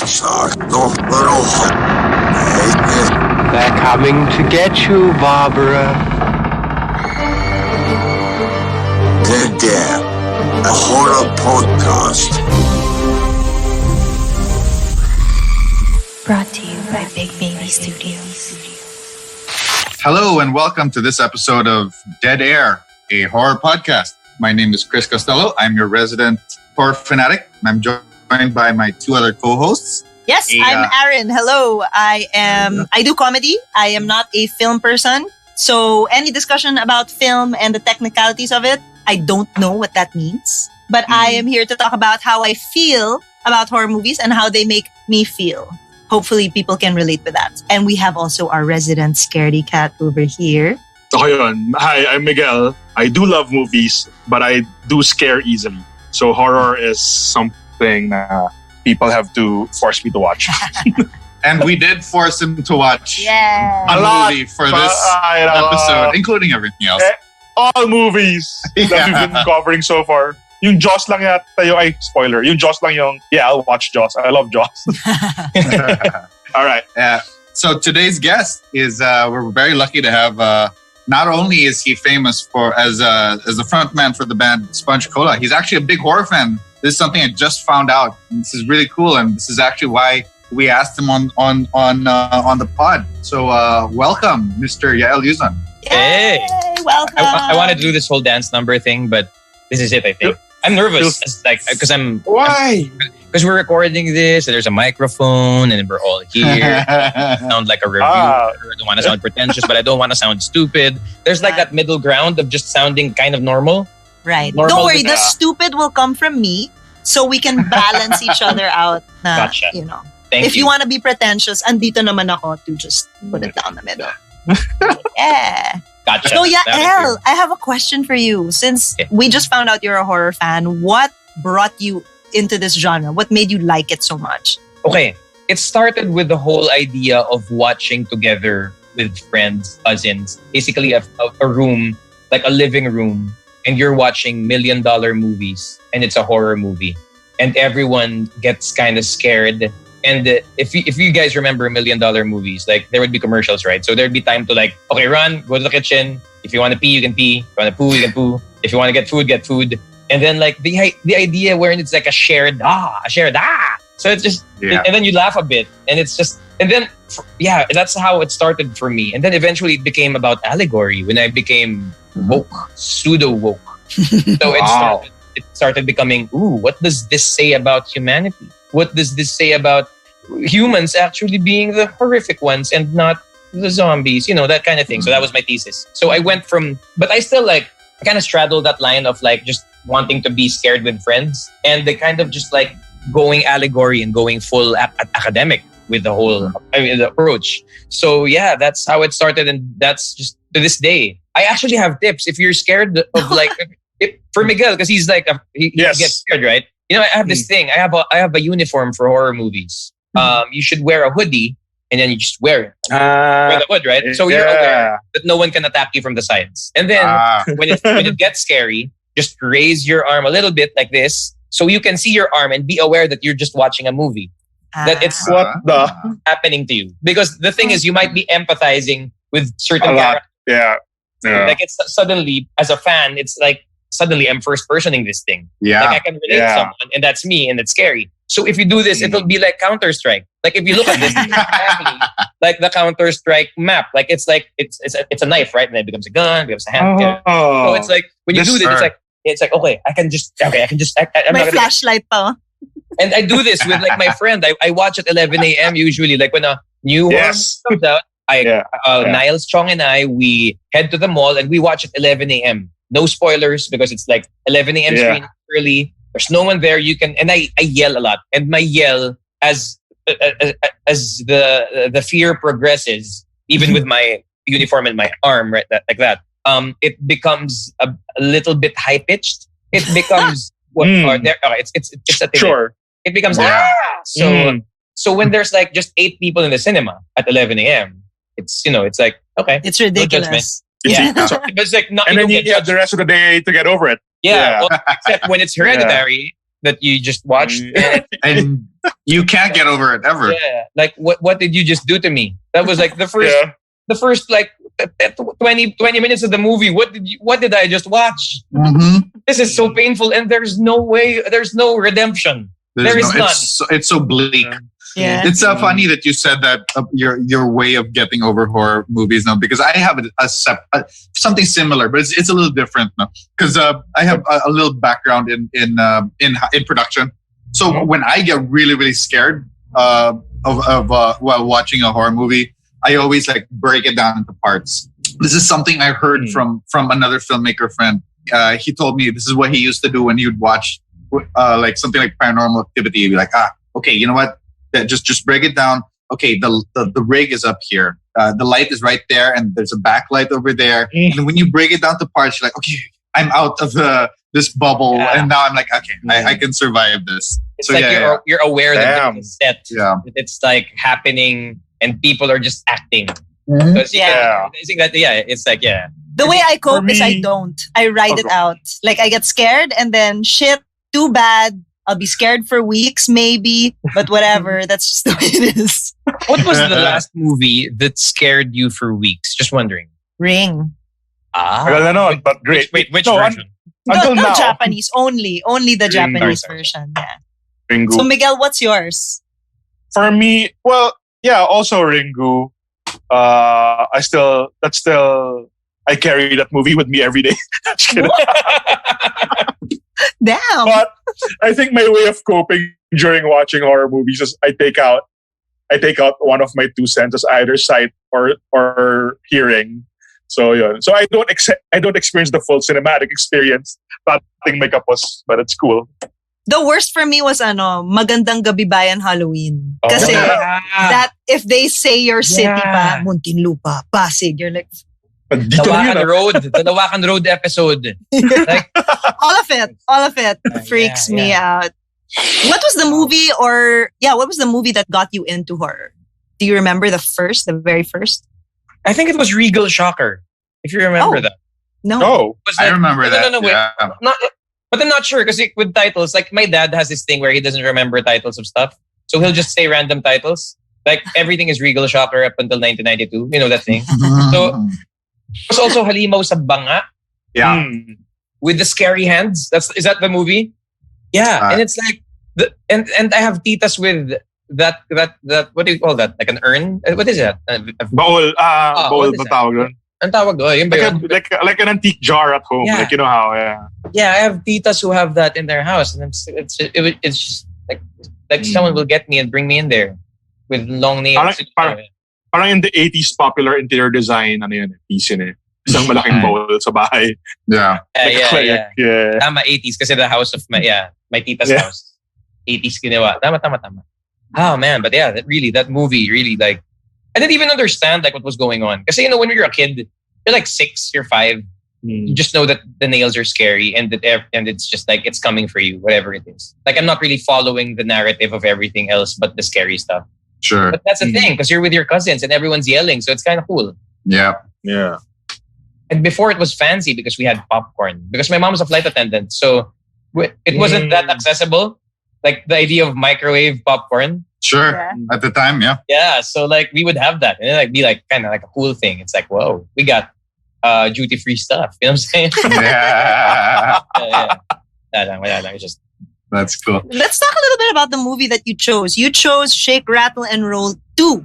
They're coming to get you, Barbara. Dead Dare, a horror podcast. Brought to you by Big Baby Studios. Hello and welcome to this episode of Dead Air, a horror podcast. My name is Chris Costello. I'm your resident horror fanatic. I'm joined by my two other co-hosts. Yes, I'm Aaron. Hello. I do comedy. I am not a film person. So any discussion about film and the technicalities of it, I don't know what that means. But I am here to talk about how I feel about horror movies and how they make me feel. Hopefully people can relate with that. And we have also our resident scaredy cat over here. Okay yun. Hi, I'm Miguel. I do love movies, but I do scare easily. So horror is something people have to force me to watch. And we did force him to watch Yeah. a movie for this episode, including everything else. All movies that we've been covering so far. Yung Jaws lang yata yung, spoiler. Yung Jaws lang yung, I'll watch Jaws. I love Jaws. All right. So today's guest is, we're very lucky to have, not only is he famous for as the frontman for the band Sponge Cola, he's actually a big horror fan. This is something I just found out. And this is really cool, and this is actually why we asked him on the pod. So welcome, Mr. Yael Yuzon. Hey, welcome. I wanted to do this whole dance number thing, but this is it. I think I'm nervous, because Why? Because we're recording this, and there's a microphone, and we're all here. Sound like a reviewer. I don't want to sound pretentious, but I don't want to sound stupid. There's like that middle ground of just sounding kind of normal. Right. Normal, don't worry, the stupid will come from me, so we can balance each other out. Gotcha. You know, Thank if you want to be pretentious, andito naman ako to just put it down the middle. Yeah. Gotcha. So Yael, I have a question for you. Since we just found out you're a horror fan, what brought you into this genre? What made you like it so much? Okay, it started with the whole idea of watching together with friends, cousins, basically a room, like a living room, and you're watching $1 million movies, and it's a horror movie, and everyone gets kind of scared. And if you guys remember $1 million movies, like there would be commercials, right? So there'd be time to like, okay, run, go to the kitchen. If you want to pee, you can pee. If you want to poo, you can poo. If you want to get food. And then like the idea wherein it's like a shared. So it's just, and then you laugh a bit, and it's just, and then that's how it started for me. And then eventually it became about allegory when I became woke, pseudo woke. So it started becoming, what does this say about humanity? What does this say about humans actually being the horrific ones and not the zombies? You know, that kind of thing. So that was my thesis. So I went from, but I still I kind of straddled that line of like just wanting to be scared with friends, and the kind of just like going allegory and going full academic with the whole the approach. So yeah, that's how it started, and that's just to this day. I actually have tips if you're scared of like for Miguel, because he's like he gets scared, right? You know, I have this thing. I have a uniform for horror movies. You should wear a hoodie, and then you just wear it. Wear the hood, right? So you're aware that no one can attack you from the sides. And then when it gets scary, just raise your arm a little bit like this, so you can see your arm and be aware that you're just watching a movie. That it's happening to you. Because the thing is, you might be empathizing with certain characters. Yeah. Like it's suddenly, as a fan, it's like suddenly I'm first personing this thing. Yeah. Like I can relate to someone, and that's me, and it's scary. So if you do this, it'll be like Counter-Strike. Like if you look at this, like the Counter-Strike map, like it's a knife, right? And then it becomes a gun, becomes a hand. So it's like when you do this, it's like okay, I can just. I'm my flashlight pa. And I do this with like my friend. I watch at 11 a.m. usually, like when a new horror comes out. Niles Chong and I, we head to the mall and we watch at 11 a.m. No spoilers because it's like 11 a.m. screen early. There's no one there. You can, and I yell a lot. And my yell, as the fear progresses, even with my uniform and my arm, right, like that, it becomes a little bit high pitched. It becomes it's a thing. Sure. It becomes So when there's like just 8 people in the cinema at 11 a.m., it's it's like okay, it's ridiculous. Yeah, so, but it's like not. And then you have the rest of the day to get over it. Yeah. Well, except when it's Hereditary, that you just watched. And you can't get over it ever. Yeah, like what did you just do to me? That was like the first like 20 minutes of the movie. What did I just watch? Mm-hmm. This is so painful, and there's no redemption. There is none. It's so bleak. Yeah. It's funny that you said that your way of getting over horror movies now, because I have something similar, but it's a little different now. Because I have a little background in production. So when I get really, really scared of while watching a horror movie, I always like break it down into parts. This is something I heard from another filmmaker friend. He told me this is what he used to do when he would watch like something like Paranormal Activity. He'd be like, okay, you know what? Just break it down. Okay, the rig is up here. The light is right there, and there's a backlight over there. And when you break it down to parts, you're like, okay, I'm out of this bubble, and now I'm like, okay, I can survive this. It's like you're aware that it's set. Yeah. That it's like happening, and people are just acting. Mm-hmm. I think that it's like The way I cope is I don't. I write it out. Like I get scared, and then shit, too bad. I'll be scared for weeks, maybe, but whatever. That's just the way it is. What was the last movie that scared you for weeks? Just wondering. Ring. But great. Wait, which version? Until now. Japanese. Only the Japanese version. Yeah. Ringu. So Miguel, what's yours? For me, well, yeah, also Ringu. I carry that movie with me every day. Damn. But I think my way of coping during watching horror movies is I take out one of my 2 senses, either sight or hearing. So I don't experience the full cinematic experience. Batting makeup but it's cool. The worst for me was Magandang Gabi Bayan Halloween. Kasi that if they say your city pa, Muntinlupa, Pasig, you're like the Lawakan Road episode. Like, all of it freaks me out. What was the movie what was the movie that got you into horror? Do you remember the very first? I think it was Regal Shocker, if you remember that. No. I remember that. No, wait. But I'm not sure because with titles, like my dad has this thing where he doesn't remember titles of stuff. So he'll just say random titles. Like everything is Regal Shocker up until 1992. You know that thing? So it was also Halimaw sa Banga. Yeah. With the scary hands. Is that the movie? Yeah. And it's like and I have titas with that what do you call that? Like an urn? What is that? Baul. Baul ba tawag doon? Ang tawag doon. Like an antique jar at home. Yeah. Like you know how, Yeah, I have titas who have that in their house. And it's just like someone will get me and bring me in there with long nails. Parang in the 80s popular interior design, piece yun eh. Isang malaking bowl sa bahay. Yeah. Yeah. Tama, 80s kasi the house of my tita's house. 80s ginawa. Tama. Oh man, but yeah, that movie really like, I didn't even understand like what was going on. Kasi when you're a kid, you're like 6, you're 5. You just know that the nails are scary and it's just like it's coming for you, whatever it is. Like I'm not really following the narrative of everything else but the scary stuff. Sure. But that's the thing, because you're with your cousins and everyone's yelling, so it's kind of cool. Yeah. Yeah. And before it was fancy because we had popcorn. Because my mom's a flight attendant, so it wasn't that accessible. Like the idea of microwave popcorn. Sure. Yeah. At the time, yeah. Yeah, so like we would have that, and it'd be like kind of like a cool thing. It's like, whoa, we got duty free stuff. You know what I'm saying? Yeah. It's just. That's cool. Let's talk a little bit about the movie that you chose. You chose Shake, Rattle, and Roll 2.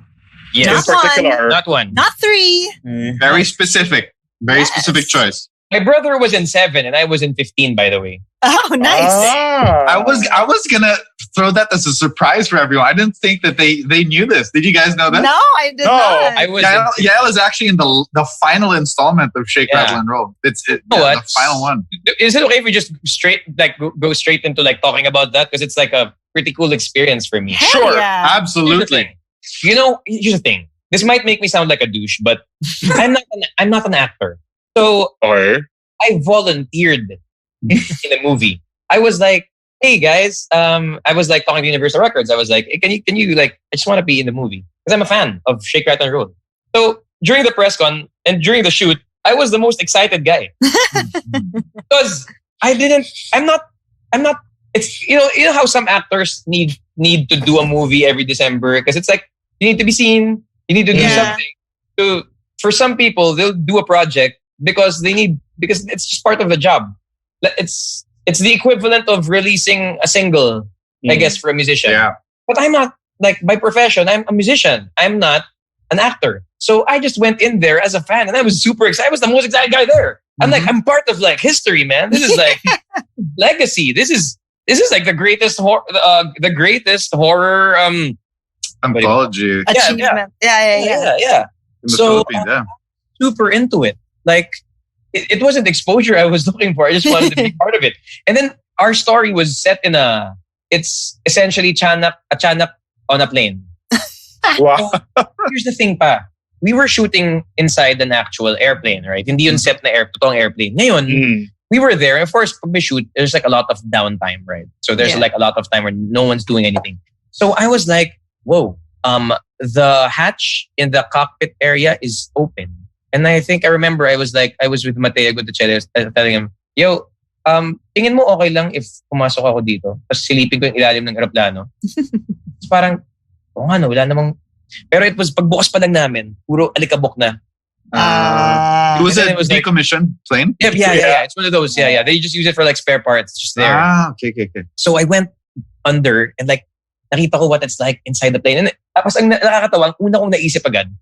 Yes. Not In particular. Not one. Not 3. Very specific. Very specific choice. My brother was in 7 and I was in 15, by the way. Oh, nice. I was gonna throw that as a surprise for everyone. I didn't think that they knew this. Did you guys know that? No, I did not. I was. Yael is actually in the final installment of Shake, Rattle, and Roll. It's the final one. Is it okay if we just go straight into like talking about that? Because it's like a pretty cool experience for me. Hell yeah. Absolutely. Here's the thing. This might make me sound like a douche, but I'm not an actor. So I volunteered in a movie. I was like, hey guys, I was like talking to Universal Records. I was like, hey, can you like, I just want to be in the movie because I'm a fan of Shake, Rattle, and Roll. So during the press con and during the shoot, I was the most excited guy because I'm not it's you know how some actors need to do a movie every December because it's like you need to be seen, you need to do something. So for some people, they'll do a project because it's just part of the job. It's the equivalent of releasing a single, I guess, for a musician. Yeah. But I'm not like by profession. I'm a musician. I'm not an actor. So I just went in there as a fan, and I was super excited. I was the most excited guy there. I'm like, I'm part of like history, man. This is like legacy. This is like the greatest horror Anthology. Achievement. Yeah. In the So Philippines, yeah. super into it. Like it wasn't exposure I was looking for. I just wanted to be part of it. And then our story was set in it's essentially a Tiyanak on a plane. Wow. Here's the thing pa. We were shooting inside an actual airplane, right? Hindi yun set na totoong airplane. Ngayon, we were there. Of course, pag we shoot, there's like a lot of downtime, right? So there's like a lot of time where no one's doing anything. So I was like, whoa, the hatch in the cockpit area is open. And I think I remember I was with Mateo Gutierrez telling him, yo, tingin mo okay lang if pumasok ako dito? Tapos silipin ko yung ilalim ng aeroplano. It's parang, wala namang. Pero it was pagbukas pa lang namin, puro alikabok na. It was a decommissioned plane? Yeah. It's one of those. Yeah. They just use it for like spare parts. Just there. Okay. So I went under and like nakita ko what it's like inside the plane. And tapos ang nakakatawa, ang una kong naisip agad,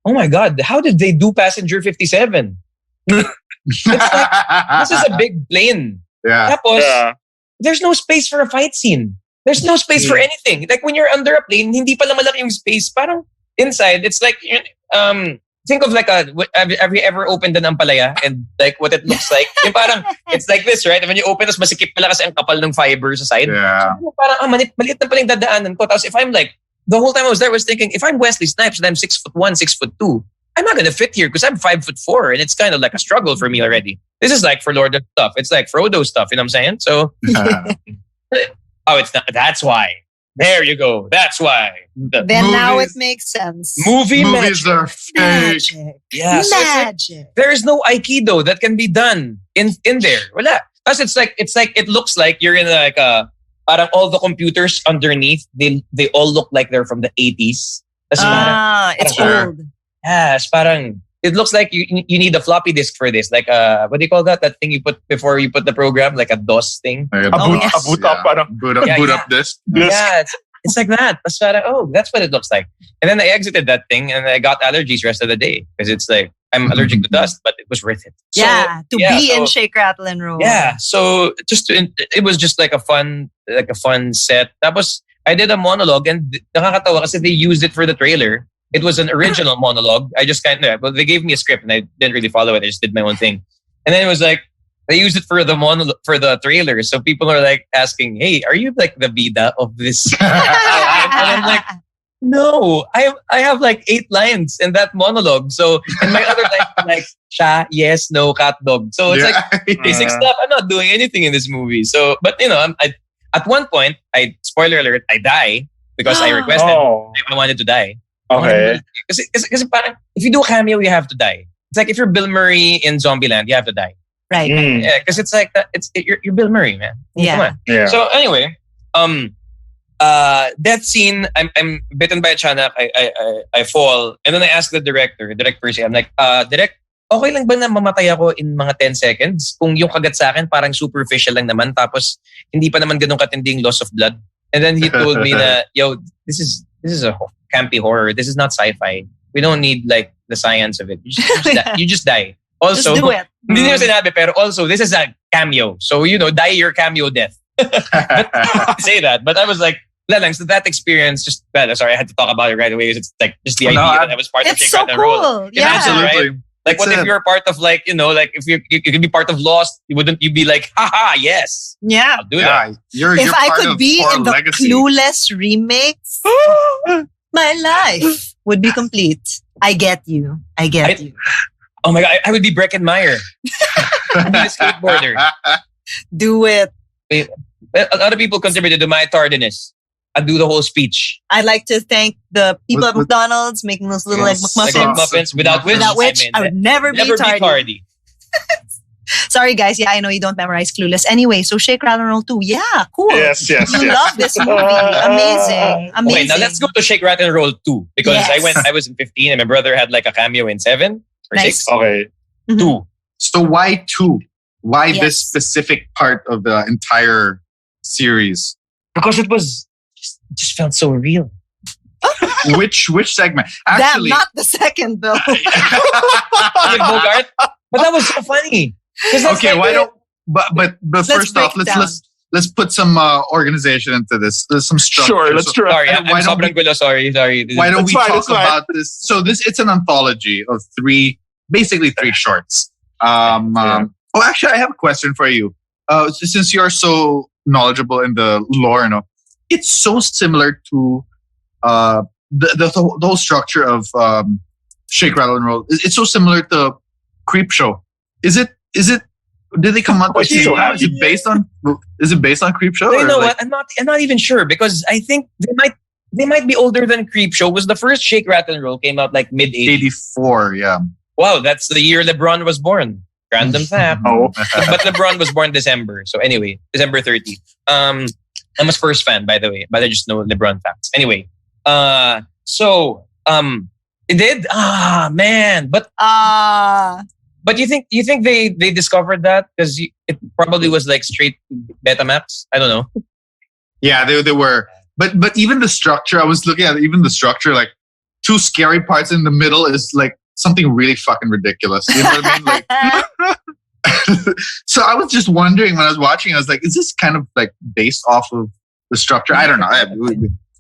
oh my God, how did they do Passenger 57? It's like, this is a big plane. Yeah. Tapos, there's no space for a fight scene. There's no space for anything. Like when you're under a plane, hindi pala malaki yung space. Parang inside, it's like, think of like have you ever opened an ampalaya and like what it looks like? Yung parang, it's like this, right? And when you open, tas masikip pala kasi ang kapal ng fiber sa side. Yeah. So, parang, maliit na pala yung dadaanan ko. Tapos if I'm like, the whole time I was there, I was thinking, if I'm Wesley Snipes and I'm 6'1", 6'2", I'm not gonna fit here because I'm 5'4", and it's kind of like a struggle for me already. This is like for Lord of stuff. It's like Frodo stuff, you know what I'm saying? So, it's not. That's why. There you go. That's why. Now it makes sense. Movies are fake. Magic. Yeah. Magic. There is no Aikido that can be done in there. Wala. Plus, it's like it looks like you're in like parang all the computers underneath. They all look like they're from the 80s. It's old. Yeah, it's parang it looks like you need a floppy disk for this. Like what do you call that? That thing you put before you put the program, like a DOS thing. Like a boot up disk. Yeah, it's like that. That's parang, that's what it looks like. And then I exited that thing and I got allergies rest of the day because it's like I'm allergic to dust, but it was worth it. So, be in Shake, Rattle, and Roll. Yeah, so it was just like a fun set. Tapos I did a monologue and nakakatawa kasi they used it for the trailer. It was an original monologue. I just they gave me a script and I didn't really follow it. I just did my own thing. And then it was like, they used it for the trailer. So people are like asking, hey, are you like the bida of this? And I'm like, no, I have like 8 lines in that monologue. So, and my other lines are like, sha, yes, no, cat, dog. So it's like basic stuff. I'm not doing anything in this movie. So, but at one point, spoiler alert, I die because I requested. I wanted to die. Okay. Because if you do a cameo, you have to die. It's like if you're Bill Murray in Zombieland, you have to die. Right. Yeah, because it's like that. You're Bill Murray, man. Yeah. Come on. Yeah. So anyway, that scene, I'm bitten by a tiyanak. I fall, and then I ask the director, I'm like, direct, okay lang ba na mamatay ako in mga 10 seconds? Kung yung kagat sa akin parang superficial lang naman, tapos hindi pa naman ganun katinding loss of blood. And then he told me na, yo, this is a campy horror. This is not sci-fi. We don't need like the science of it. You just die. Also, just do it. Hindi niya sinabi, pero also, this is a cameo. So, die your cameo death. Say that. But I was like, so that experience, sorry, I had to talk about it right away. It's like just the idea that I was part of Shake, Rattle, and Roll. Yeah. Absolutely. Right? Like, what if you're part of like, like if you could be part of Lost, wouldn't you be like, haha, yes. Yeah. I'll do that. If I could be in the legacy. Clueless remakes, my life would be complete. I get you. You. Oh my God, I would be Breckenmeyer. I'd be a skateboarder. Do it. A lot of people consider to my tardiness. I'd do the whole speech. I'd like to thank the people at McDonald's making those little like McMuffins. Without which I would never be tardy. Sorry, guys. Yeah, I know you don't memorize Clueless. Anyway, so Shake, Rattle, Roll 2. Yeah, cool. Yes. You love this movie. Amazing. Okay, now let's go to Shake, Rattle, and Roll 2 because Yes. I was in 15 and my brother had like a cameo in 7 or Nice. 6. Okay. Mhm. 2. So why 2? Why Yes. this specific part of the entire series? Because it was just felt so real. Which segment? Damn, Actually, not the second though. With Bogart. But that was so funny. 'Cause that's okay. like Why the- don't? But first break off, it down. let's put some organization into this. There's some structure. Sure, let's try. Sorry, I'm why don't sobrang gulo. Sorry. Why don't That's we fine, talk that's fine. about this? So it's an anthology of basically three shorts. Oh, actually, I have a question for you. Since you're so knowledgeable in the lore, it's so similar to the whole structure of Shake, Rattle, and Roll. It's so similar to Creep Show. Is it? Did they come out with so happy. Is it based on Creep Show? You or know like- what? I'm not even sure because I think they might be older than Creep Show. Was the first Shake, Rattle, and Roll came out like mid 80s. 84, yeah. Wow, that's the year LeBron was born. Random fact. Oh. But LeBron was born December. So anyway, December 30. I'm a Spurs fan, by the way, but I just know LeBron facts. Anyway, it did. Man, but you think they discovered that because it probably was like straight Betamax? I don't know. Yeah, they were. But even the structure, I was looking at even the structure, like two scary parts in the middle is like something really fucking ridiculous. You know what I mean? Like, so I was just wondering when I was watching, I was like, is this kind of like based off of the structure? I don't know.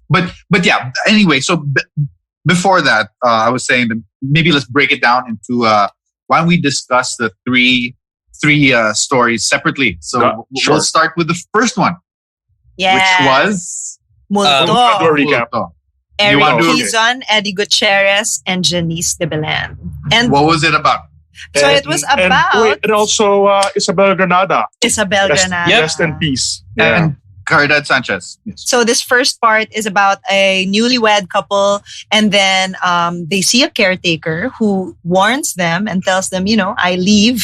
But yeah, anyway, so before that, I was saying that maybe let's break it down into why don't we discuss the three stories separately. So Sure. we'll start with the first one, Yeah. which was Multo. Do a recap. Multo. Eric You wanna do it? Kizon, Eddie Gutierrez, and Janice de Belen. And What was it about? so it was about and also Isabel Granada. Isabel Granada. Rest in peace. Yeah. And Caridad Sanchez. Yes. So this first part is about a newlywed couple, and then they see a caretaker who warns them and tells them, I leave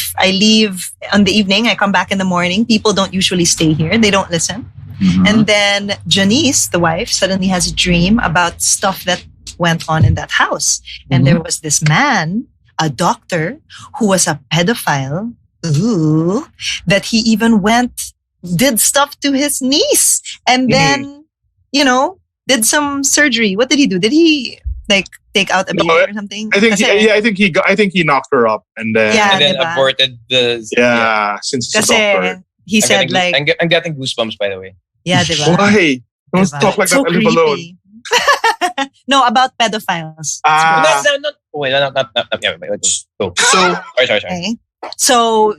on the evening. I come back in the morning. People don't usually stay here. They don't listen. Mhm. And then Janice, the wife, suddenly has a dream about stuff that went on in that house. And there was this man, a doctor, who was a pedophile. Ooh, that he even did stuff to his niece and then, did some surgery. What did he do? Did he like take out a baby or something? I think Kasi- I think he knocked her up and then Yeah. And then diba? aborted the. since it's a Kasi doctor. he said like, I'm getting goosebumps, by the way. yeah, diba? Why? Don't Diba? talk like So that. Leave alone. creepy. No, about pedophiles. Yeah, wait, go. So Sorry. Okay. So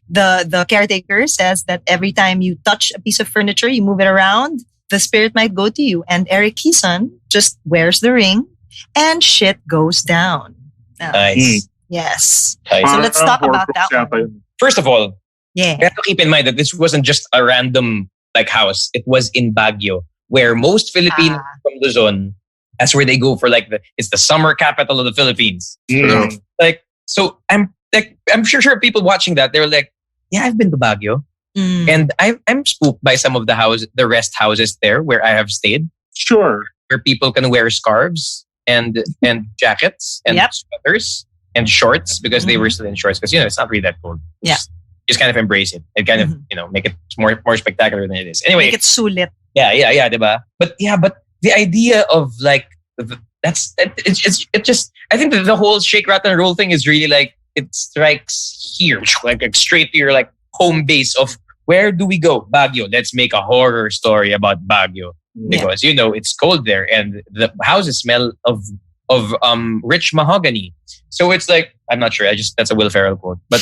the caretaker says that every time you touch a piece of furniture, you move it around, the spirit might go to you. And Eric Kison just wears the ring and shit goes down. Nice. Yes. Nice. So let's talk about that Horcrux one. yata yun. First of all, Yeah. you have to keep in mind that this wasn't just a random like house. It was in Baguio, where most Filipinos from Luzon, that's where they go for like it's the summer capital of the Philippines. Mm. Like, so I'm sure people watching that, they were like, yeah, I've been to Baguio. Mm. And I'm spooked by some of the rest houses there where I have stayed, Sure. where people can wear scarves and jackets and Yep. sweaters and shorts because they were still in shorts because it's not really that cold. Yeah. Just kind of embrace it and kind of make it more spectacular than it is. Anyway, Make it sulit. yeah, diba? But the idea of like it just I think that the whole Shake, Rattle, and Roll thing is really like it strikes here like straight to your like home base of where do we go? Baguio. Let's make a horror story about Baguio because it's cold there and the houses smell of rich mahogany. So it's like I'm not sure. That's a Will Ferrell quote, but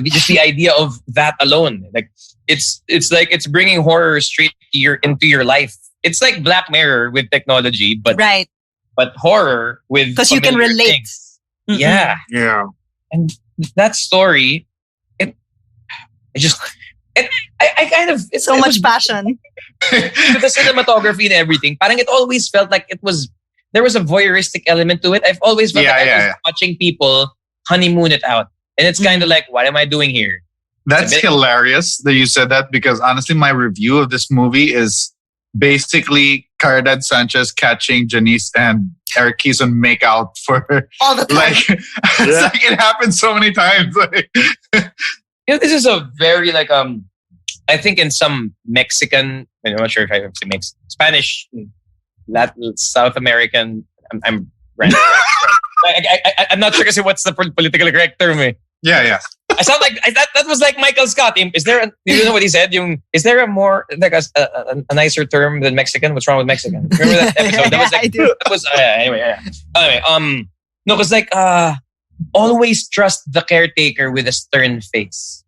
just the idea of that alone, like it's like it's bringing horror straight into your life. It's like Black Mirror with technology, but Right. but horror with Because you can familiar relate. things. Mm-mm. Yeah, Yeah. and that story, I kind of it's So much passion. with the cinematography and everything. Parang it always felt like there was a voyeuristic element to it. I've always felt like I was watching people honeymoon it out. And it's kind of like, what am I doing here? That's hilarious that you said that, because honestly, my review of this movie is basically Caridad Sanchez catching Janice and Eric Keeson make out for All the time. like, it's like it happens so many times. Like, This is a very like I think in some Mexican, I'm not sure if I have to mix Spanish, Latin, South American. I'm random. I'm not sure kasi what's the political correct term. yeah. I sound like that was like Michael Scott. Is there? You know what he said? Is there a more like a nicer term than Mexican? What's wrong with Mexican? Remember that episode? That was like, I do. That was anyway. No, because like always trust the caretaker with a stern face.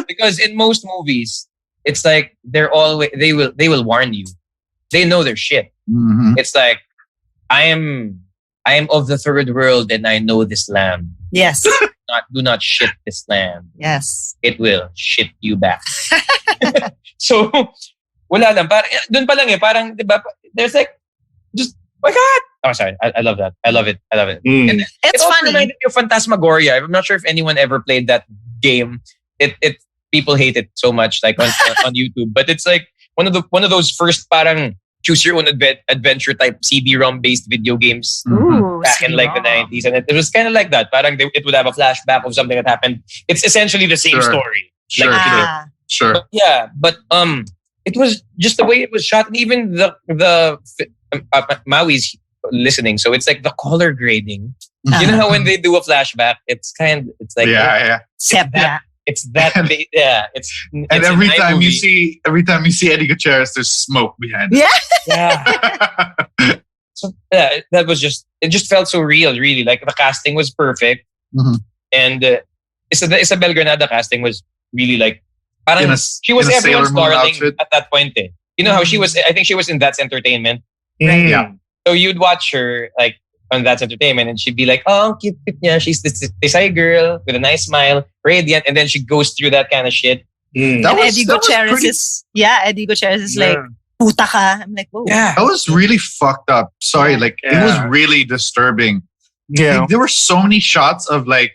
Because in most movies, it's like they will warn you. They know their shit. Mhm. It's like I am of the third world and I know this land. Yes. Do not shit this land. Yes. It will shit you back. So, wala lang. Doon pa lang parang, di ba, there's like, just, oh my God. Oh, sorry. I love that. I love it. Mm. It's it also funny. reminded me of Phantasmagoria. I'm not sure if anyone ever played that game. It people hate it so much, like on YouTube. But it's like one of those first parang choose your own adventure type CD-ROM based video games Ooh, back in like the 90s, and it was kind of like that. Parang it would have a flashback of something that happened. It's essentially the same Sure. story. Sure, Like, sure. But yeah, but it was just the way it was shot, and even the Maui's listening, so it's like the color grading. You know how when they do a flashback, it's like Yeah. Sepia. it's that it's And it's every an time you iMovie. see Eddie Gutierrez, there's smoke behind Yeah. Yeah. So that was it just felt so real, really. Like the casting was perfect. Mhm. And Isabel Granada casting was really like parang she was in a everyone's Sailor Moon darling outfit. at that point. You know how she was, I think she was in That's Entertainment. Mm. Yeah. So you'd watch her like on That's Entertainment and she'd be like, oh, cute, yeah, she's this Tisay girl with a nice smile, radiant, and then she goes through that kind of shit. Mm. And Eddie Gutierrez is, Eddie Gutierrez is like, puta ka. I'm like, whoa. Yeah. That was really fucked up. Sorry, like it was really disturbing. Yeah. Like, there were so many shots of like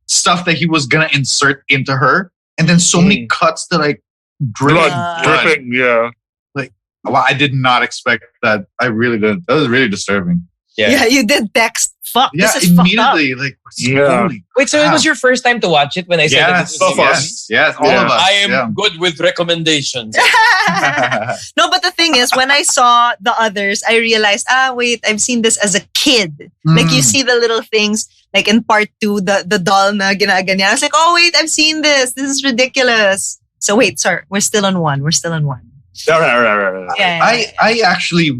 stuff that he was gonna insert into her, and then so many cuts that like Blood dripping. Yeah. Wow, I did not expect that. I really did. That was really disturbing. Yeah, you did text. Fuck, Yeah, this is fucked up. immediately. Like, Yeah. holy Wait, so it crap. was your first time to watch it when I said that Yes, this was yes, all of us. I am yeah. good with recommendations. No, but the thing is, when I saw the others, I realized, wait, I've seen this as a kid. Like you see the little things, like in part 2, the doll na ginaganyan. I was like, oh wait, I've seen this. This is ridiculous. So wait, sir, we're still on one. Right. Yeah. I actually,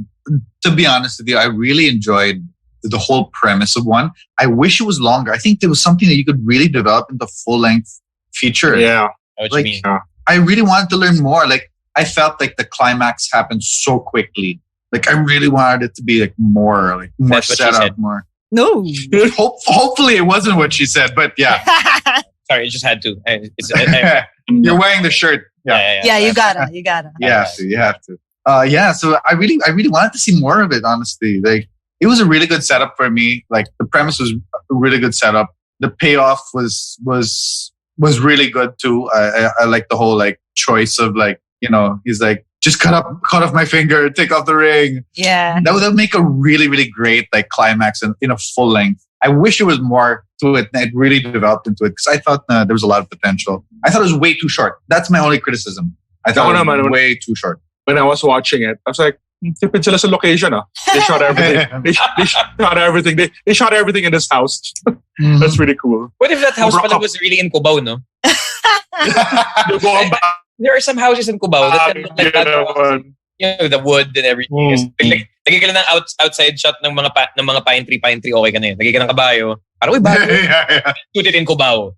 to be honest with you, I really enjoyed the whole premise of one. I wish it was longer. I think there was something that you could really develop into full-length feature. Yeah. What Like, you mean? I really wanted to learn more. Like, I felt like the climax happened so quickly. Like, I really wanted it to be like more That's what she set up, said. more. No. Hopefully, it wasn't what she said, but yeah. Sorry, it just had to. You're wearing the shirt. Yeah, you gotta. You have to. Yeah, so I really wanted to see more of it, honestly. Like, it was a really good setup for me. Like, the premise was a really good setup. The payoff was really good too. I like the whole like choice of like, you know, he's like, just cut off my finger, take off the ring. Yeah. That would make a really, really great like climax in a full length. I wish there was more to it and it really developed into it because I thought there was a lot of potential. I thought it was way too short. That's my only criticism. I thought it was way too short. When I was watching it, I was like, tipid sila sa location. They shot everything. they shot everything. They shot everything in this house. That's really cool. What if that house pala was really in Cubao, no? There are some houses in Cubao that look like that. You know, the wood and everything. Lagi ka lang ng outside shot ng mga pine tree, okay ka na yun. Lagi ka ng kabayo. Parang, uy, bago. Shoot it in Cubao.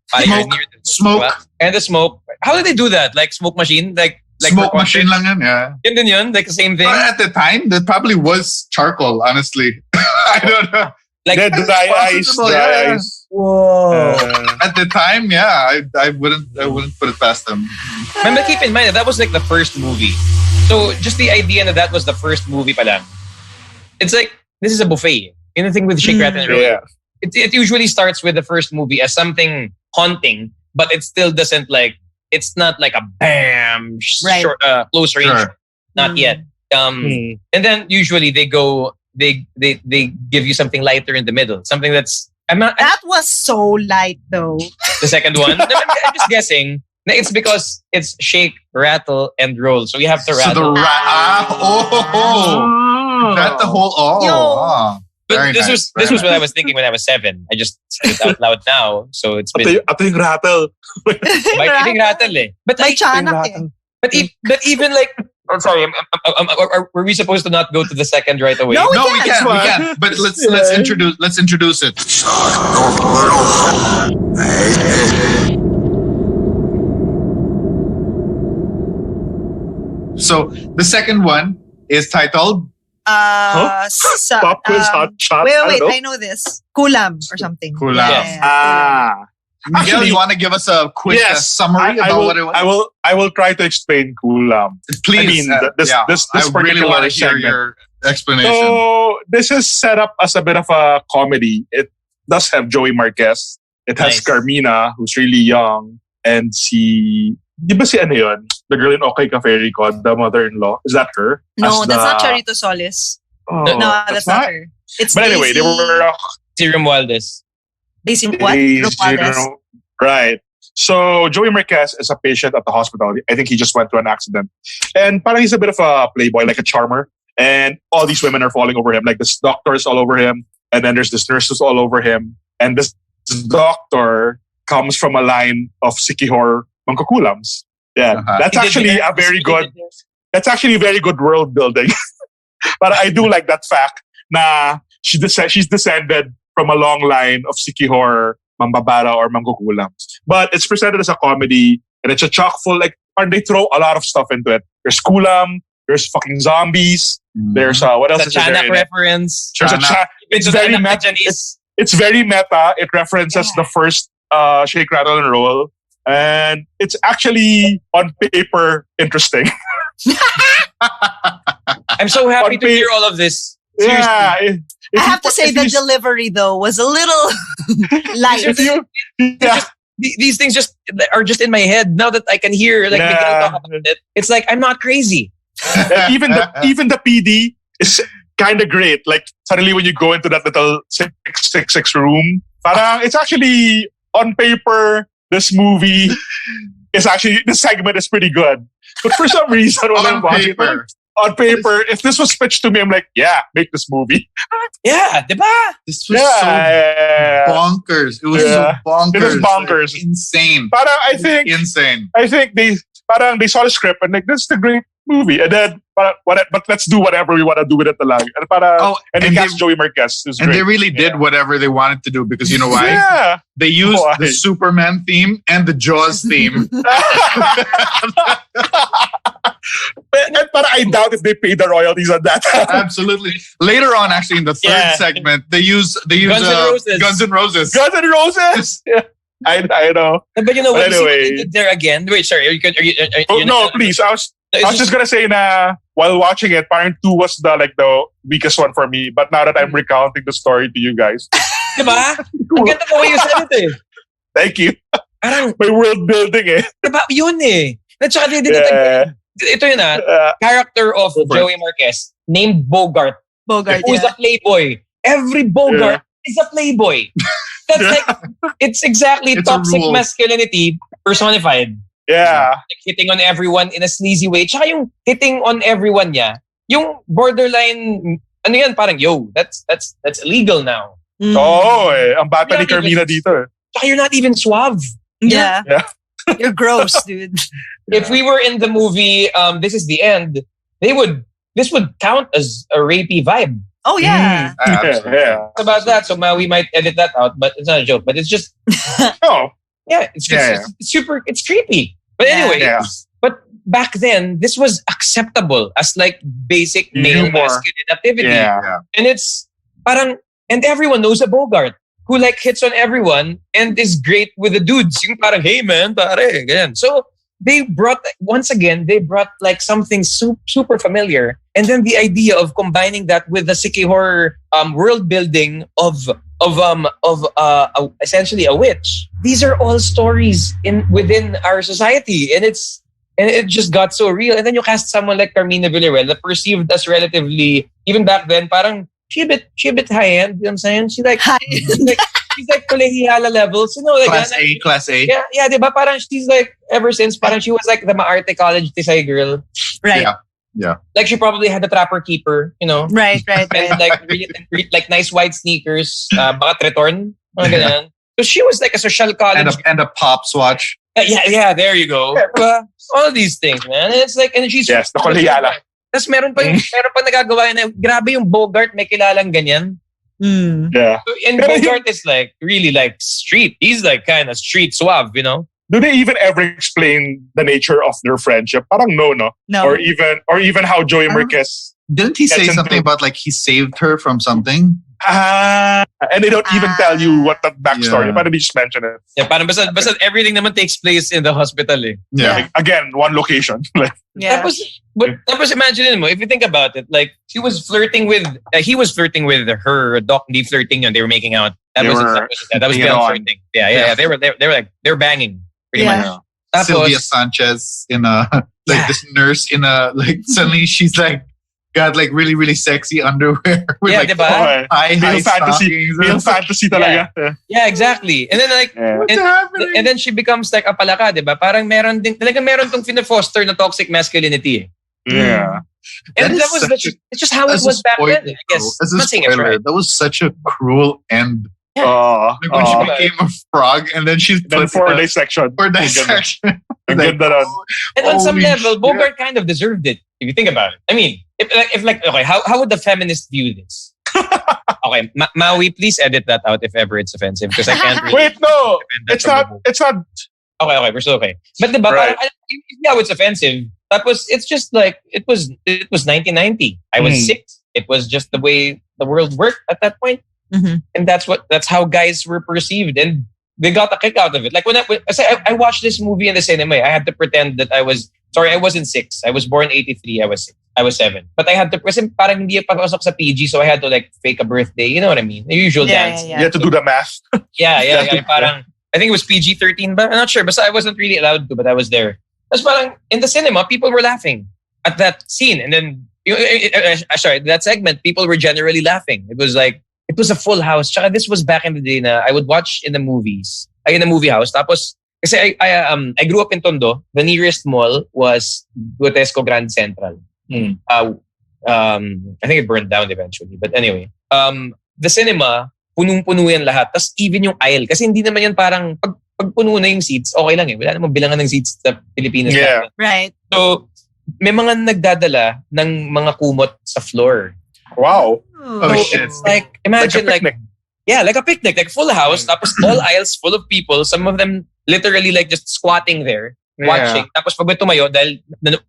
Smoke. And the smoke. How did they do that? Like smoke machine? Like Smoke machine lang yan, yeah. Yun din yun? Like the same thing? But at the time, that probably was charcoal, honestly. I don't know. Like dry ice. Whoa. At the time, yeah, I wouldn't put it past them. Remember, keep in mind that was like the first movie. So just the idea that was the first movie pa lang. It's like, this is a buffet. You know the thing with Shake, Rattle, and Roll? Yeah. it usually starts with the first movie as something haunting, but it still doesn't like, it's not like a bam, Right. short, close range. Sure. Not yet. And then usually they give you something lighter in the middle. Something that's, That was so light though. the second one. No, I'm just guessing. No, it's because it's shake, rattle, and roll. So you have to So rattle. the that the whole But very this nice, was very what I nice. was thinking when I was 7. I just said it out loud now. So it's been Ato yung rattle. by eating rattle eh. But May like, tiyanak eh. but even like, I'm sorry. Were we supposed to not go to the second right away? No, No, we can. can. But let's introduce it. So the second one is titled Pop quiz, hot shot. Wait, I don't know. I know this. Kulam or something. Kulam. Ah. Miguel, Actually, you want to give us a quick summary I about will, what it was? I will try to explain Kulam. Please. I mean, this I really particular want to hear segment. your explanation. So this is set up as a bit of a comedy. It does have Joey Marquez. It has Nice. Carmina, who's really young, and di ba si ano yun? The girl in Okay Cafe Record, the mother-in-law. Is that her? No, As that's not the- Charito Solis. Oh, No, that's not her. It's But anyway, they were Zero Waldes. Daisy what? Daisy, Romualdez. right. So Joey Marquez is a patient at the hospital. I think he just went through an accident. And parang he's a bit of a playboy, like a charmer. And all these women are falling over him. Like this doctor is all over him. And then there's this nurses all over him. And this doctor comes from a line of Sikihor Mangkukulams. Yeah. Uh-huh. That's actually a very good world building. But I do like that fact na she's descended from a long line of Sikihor, Mambabara, or Mangkukulams. But it's presented as a comedy, and it's a chock full, like, and they throw a lot of stuff into it. There's kulam, there's fucking zombies, there's what else The is there? Chanak in it? reference. There's a Chanak. it's Into the very anak ni meta. Janice. It's very meta. It references the first Shake, Rattle, and Roll. And it's actually, on paper, interesting. I'm so happy On to hear all of this. Seriously. Yeah. I have to say the delivery though was a little light. These things are just in my head now that I can hear like Miguel talk about it. It's like I'm not crazy. even the PD is kind of great. Like suddenly when you go into that little 666 room, parang it's actually on paper. This movie is actually this segment is pretty good. But for some reason, when I'm watching it, on paper, if this was pitched to me, I'm like, yeah, make this movie. Yeah, diba? This was so bonkers. It was so bonkers. It was bonkers. Like, insane. Parang I think they saw the script and like, this is a great movie. And then, but let's do whatever we want to do with it. And they cast Joey Marquez. And they really did whatever they wanted to do because you know why? Yeah. They used the Superman theme and the Jaws theme. But I doubt if they paid the royalties on that. Absolutely. Later on, actually, in the third segment, they use Guns N' Roses. Guns N' Roses. Guns N' Roses. Yeah. I know. But you know what? Anyway. You see what they did there again. Wait, sorry. Are you No, please. I was just gonna say na while watching it, Parent 2 was the weakest one for me. But now that I'm recounting the story to you guys, diba? Ang ganda ko you said it eh. Thank you. Parang, may world building eh. Diba? Yun eh. At saka they did it again. Ito yun character of Joey Marquez named Bogart. Who's a playboy. Every Bogart is a playboy. That's like, it's exactly toxic masculinity personified. Yeah. Like hitting on everyone in a sleazy way. Tsaka yung hitting on everyone niya, yung borderline, ano yan, parang, yo, that's illegal now. Oo ang bata ni Carmina dito eh. Tsaka you're not even suave. Yeah. You're gross, dude. If we were in the movie, This Is the End, this would count as a rapey vibe. Oh yeah. Yeah. It's about that, so we might edit that out, but it's not a joke. But it's just, it's super, it's creepy. But anyway, but back then, this was acceptable as like basic male masculine activity. Yeah. And it's parang, and everyone knows a Bogart who like hits on everyone and is great with the dudes. Yung parang, hey man, pare, ganyan. So they brought like something super familiar. And then the idea of combining that with the Sikihor world building of essentially a witch. These are all stories within our society, and it just got so real. And then you cast someone like Carmina Villarreal, that perceived as relatively, even back then, parang she a bit high end. You know what I'm saying? She's like colegiala levels. You know, like Class A. Yeah, diba? Parang she's like, ever since, parang she was like the Maarte College Tisay girl. Right. Yeah. Like she probably had the trapper keeper, you know. Right. And like like nice white sneakers, baka tretorn, mga ganyan. So she was like a social college And a Pops watch. Yeah, there you go. All these things, man. And it's like, and she's Yes, the kolehiala. Tapos meron pa nagagawa na, grabe yung Bogart, may kilalang ganyan. Yeah. So, and Bogart is like really like street. He's like kind of street suave, you know. Do they even ever explain the nature of their friendship? Parang no. No. Or even how Joey Marquez. Didn't he say Gets something into- about like he saved her from something? And they don't even tell you what the backstory. Yeah. Parang they just mention it. Yeah, parang basta everything naman takes place in the hospital eh. Yeah. Like, again, one location. Like, Yeah. Tapos imagine mo, if you think about it, like he was flirting with her. Doc, hindi flirting yun. They were making out. That was beyond flirting. Yeah. They were banging pretty Yeah. much. Tapos, Sylvia Sanchez in a this nurse in a like suddenly she's like got like really really sexy underwear with Yeah, like diba? high Male fantasy. stockings. Male fantasy talaga. yeah, exactly. And then like What's happening? and then she becomes like a palaka, diba? Parang meron tong fina-foster na toxic masculinity eh. Yeah. And That that is was such it's just how it As a was back spoiler, then. I guess. as a I'm not saying it's spoiler, right. that was such a cruel end. Like Like when she became a frog and then she's then put for in a- dissection. for dissection. Ang Like, ganda nun. And on some holy level, shit. Bogart kind of deserved it, if you think about it. I mean, if okay, how would the feminist view this? Okay, Maui, please edit that out if ever it's offensive because I can't really Wait, no. defend that It's from the not. book. It's not. Okay, we're still okay. But diba, Right. parang, yeah, it's offensive. It's just like, it was 1990. I was 6. It was just the way the world worked at that point. Mhm. And that's how guys were perceived. And they got a kick out of it. Like when I watched this movie in the cinema, I had to pretend that I wasn't 6. I was born 83. I was 6. I was 7. But I had to, kasi parang hindi papasok sa PG, so I had to like fake a birthday. You know what I mean? The usual dance. You have to do the math. Yeah. Parang, I think it was PG-13, but I'm not sure. But I wasn't really allowed to, but I was there. Tapos parang, in the cinema, people were laughing at that scene. And then, that segment, people were generally laughing. It was like, it was a full house. Tsaka this was back in the day na I would watch in the movies. In a movie house. Tapos, kasi I grew up in Tondo. The nearest mall was Grotesco Grand Central. I think it burned down eventually. But anyway, the cinema, punong-puno yan lahat. Tapos even yung aisle. Kasi hindi naman yan parang, pag puno na yung seats, okay lang eh. Wala namang bilangan ng seats sa Pilipinas. Yeah. Right. So, may mga nagdadala ng mga kumot sa floor. Wow. Oh, So, shit. it's like, imagine Like a picnic. like a picnic, like full house, tapos all aisles full of people, some of them literally like just squatting there, watching. Tapos pag may tumayo, dahil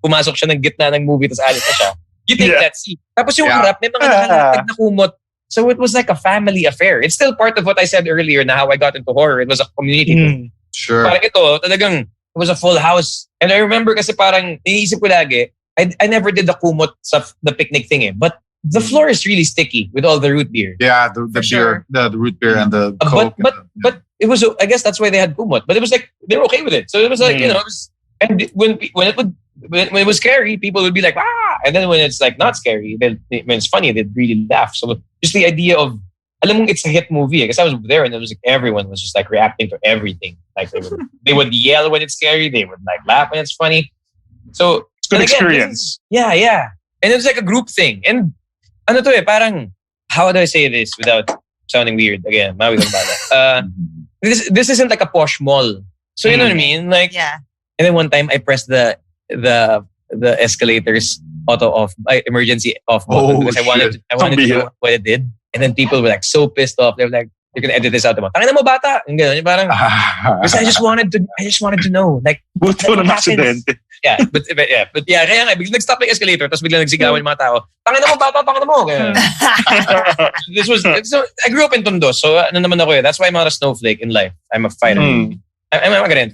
pumasok siya ng gitna ng movie, tapos alis na siya, you take that seat. Tapos yung Yeah. harap, may mga nakalatag na kumot. So it was like a family affair. It's still part of what I said earlier na how I got into horror. It was a community thing. Sure. Parang ito, talagang, it was a full house. And I remember kasi parang, iniisip ko lagi, I never did the kumot sa the picnic thing eh. But the floor is really sticky with all the root beer. Yeah, the beer, sure. the root beer and the Coke. But it was, I guess that's why they had kumot. But it was like, they were okay with it. So it was like, you know, it was, and when it was scary, people would be like, ah! And then when it's like not scary, when it's funny, they'd really laugh. So just the idea of, alam mong it's a hit movie. Because I was there and it was like everyone was just like reacting to everything. Like they would yell when it's scary. They would like laugh when it's funny. So It's good and again, experience. yeah. And it was like a group thing. And ano to eh, parang, how do I say this without sounding weird? Again, mawi kang bala. This isn't like a posh mall. So you know what I mean? Like, Yeah. and then one time I pressed the escalators auto off, emergency off button Oh, because I wanted to know what it did. And then people were like so pissed off. They were like, "You're gonna edit this out." Tangina mo bata. And ganun, parang, because I just wanted to know, like, Buti what walang happens? aksidente. But kaya nga, biglang nag-stop yung escalator, tapos biglang nagsigawan yung mga tao. Tangina mo bata, tangina mo. Kaya, so I grew up in Tondo, so ano naman ako eh. That's why I'm not a snowflake in life. I'm a fighter. I'm not gonna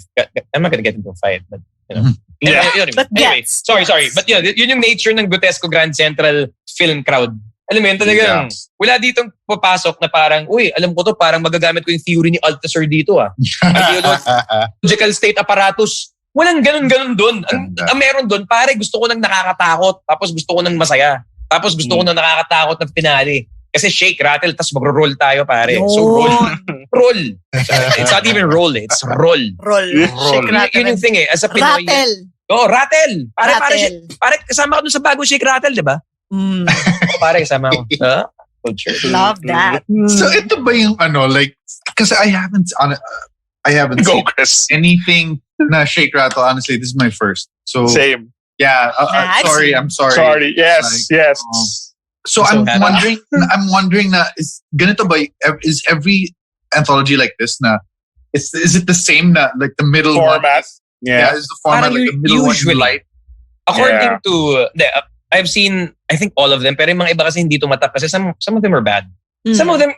get into a fight, but you know. Yeah. You know what I mean? But Anyway, gets. sorry. But yun yung nature ng Grotesco Grand Central film crowd. Alam mo yun, talagang wala ditong papasok na parang, uy, alam ko to, parang magagamit ko yung theory ni Althusser dito Ideological state apparatus. Walang ganun-ganun doon. Ang meron doon, pare, gusto ko nang nakakatakot. Tapos gusto ko nang masaya. Tapos gusto ko nang nakakatakot na finale. Kasi shake, rattle, tapos magro-roll tayo, pare. So roll. It's not even roll, it's roll. Roll. Shake, rattle. Yun yung thing As a Pinoy. Rattle. Rattle. Pare, kasama ka dun sa bagong shake, rattle, di ba? Pare, kasama ko. Culture. Love that. So ito ba yung like, because I haven't Go, seen Chris. anything na shake rattle. Honestly, this is my first. So Same. yeah, I'm sorry. Sorry. Yes, yes. So I'm wondering na is ganito ba is every anthology like this na is it the same na like the middle format? Yeah, is the format like the middle usually, one light? According to I've seen I think all of them, pero yung mga iba kasi hindi tumatak kasi some of them are bad. Some of them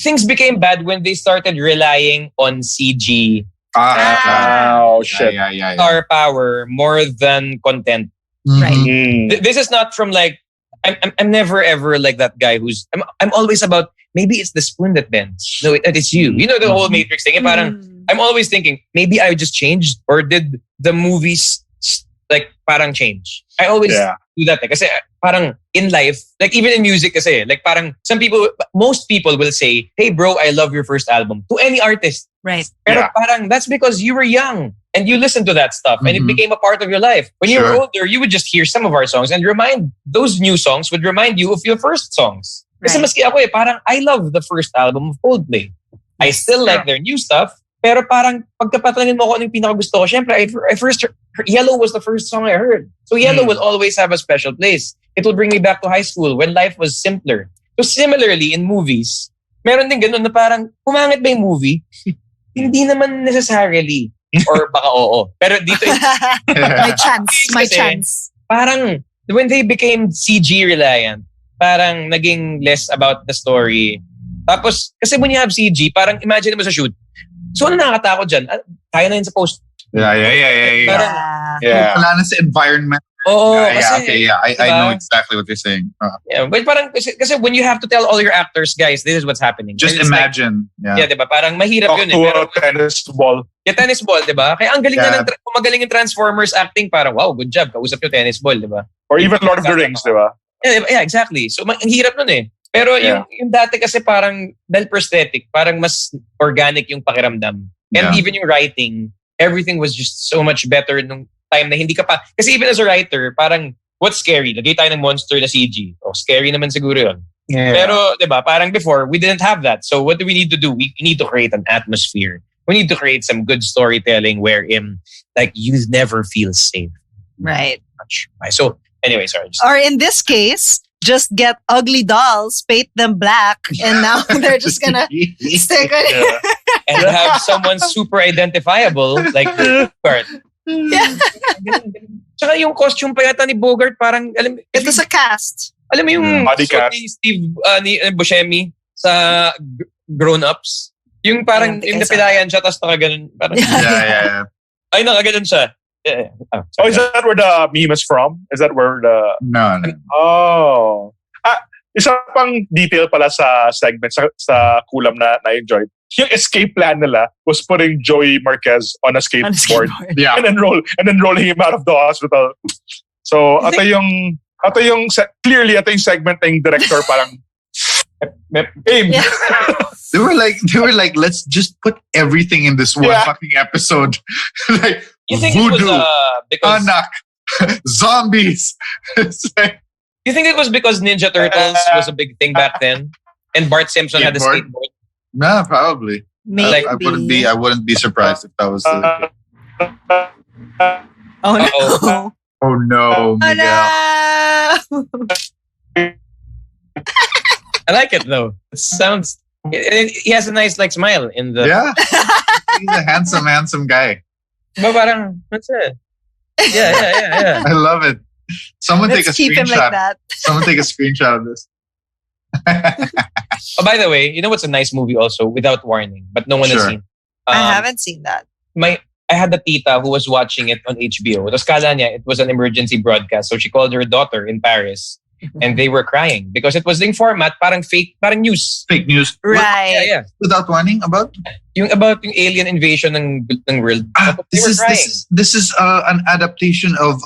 things became bad when they started relying on CG. Shit. Yeah. Star power more than content. Right. This is not from like I'm never ever like that guy who's I'm always about maybe it's the spoon that bends. No, it's you. You know the whole Matrix thing. Parang I'm always thinking maybe I just changed or did the movies like parang change. I always do that kasi parang in life, like even in music kasi, like parang most people will say, hey bro, I love your first album to any artist. Right. Pero parang that's because you were young and you listened to that stuff and it became a part of your life. When you were older, you would just hear some of our songs and those new songs would remind you of your first songs. Kasi maski ako parang I love the first album of Coldplay. I still like their new stuff, pero parang pagkapatanungin mo ko anong pinakagusto ko, syempre, I first Yellow was the first song I heard. So Yellow will always have a special place. It will bring me back to high school when life was simpler. So similarly, in movies, meron din ganun na parang pumangit ba yung movie? Hindi naman necessarily. Or baka oo. Pero dito my chance. Parang when they became CG reliant, parang naging less about the story. Tapos, kasi when you have CG, parang imagine mo sa shoot. So ano nakakatakot dyan? Kaya na yun sa post. Yeah. Parang, Wala na sa environment. I know exactly what you're saying. Yeah, but parang kasi when you have to tell all your actors, guys, this is what's happening. Just imagine. Like, diba? Parang mahirap yun. Pero tennis ball. Yeah, tennis ball, diba? Kaya ang galing na kung magaling yung Transformers acting, parang wow, good job. Kausap yung tennis ball, diba? Or even Lord of the Rings, diba? Yeah, exactly. So ang hirap nun Pero yung dati kasi parang dahil prosthetic, parang mas organic yung pakiramdam. And even yung writing, everything was just so much better nung time na hindi ka pa. Kasi even as a writer, parang what's scary? Lagay tayo ng monster na CG. Scary naman siguro yun. Yeah. Pero, diba, parang before, we didn't have that. So what do we need to do? We need to create an atmosphere. We need to create some good storytelling wherein like you never feel safe. Right. So anyway, sorry. Or in this case, just get ugly dolls, paint them black, and now they're just gonna stick on it. And have someone super identifiable like Bogart. Yeah. Tsaka yung costume pa yata ni Bogart, parang, alam, Ito sa cast. Alam mo yung body cast ni Steve ni Buscemi sa Grown Ups? Yung parang, yung napilayan siya, tapos nakaganon. Parang, Yeah. Ay, nakaganon siya. Yeah. Is that where the meme is from? Is that where the... No. Oh. Isa pang detail pala sa segment, sa kulam na na-enjoy. Yung escape plan nila was putting Joey Marquez on a skateboard. Yeah. and then rolling him out of the hospital. So, ito yung clearly, ito yung segment ng director parang aim. Yeah. They were like, let's just put everything in this one fucking episode. Like, you think voodoo, it was because anak, zombies. It's like, you think it was because Ninja Turtles was a big thing back then, and Bart Simpson had a skateboard? No, probably. Maybe. I wouldn't be surprised if that was. Oh no! Oh no, Miguel. Oh, no. I like it though. It sounds. He has a nice like smile in the. Yeah, he's a handsome guy. But parang, that's it. Yeah. I love it. Someone Let's take a keep him screenshot. like that. Someone take a screenshot of this. Oh, by the way, you know what's a nice movie also without warning, but no one has seen. I haven't seen that. I had the tita who was watching it on HBO. Tapos kala niya it was an emergency broadcast, so she called her daughter in Paris. and they were crying because it was the format parang fake, parang news. Fake news. Right. Yeah. Without warning about? About yung alien invasion ng world. This is an adaptation of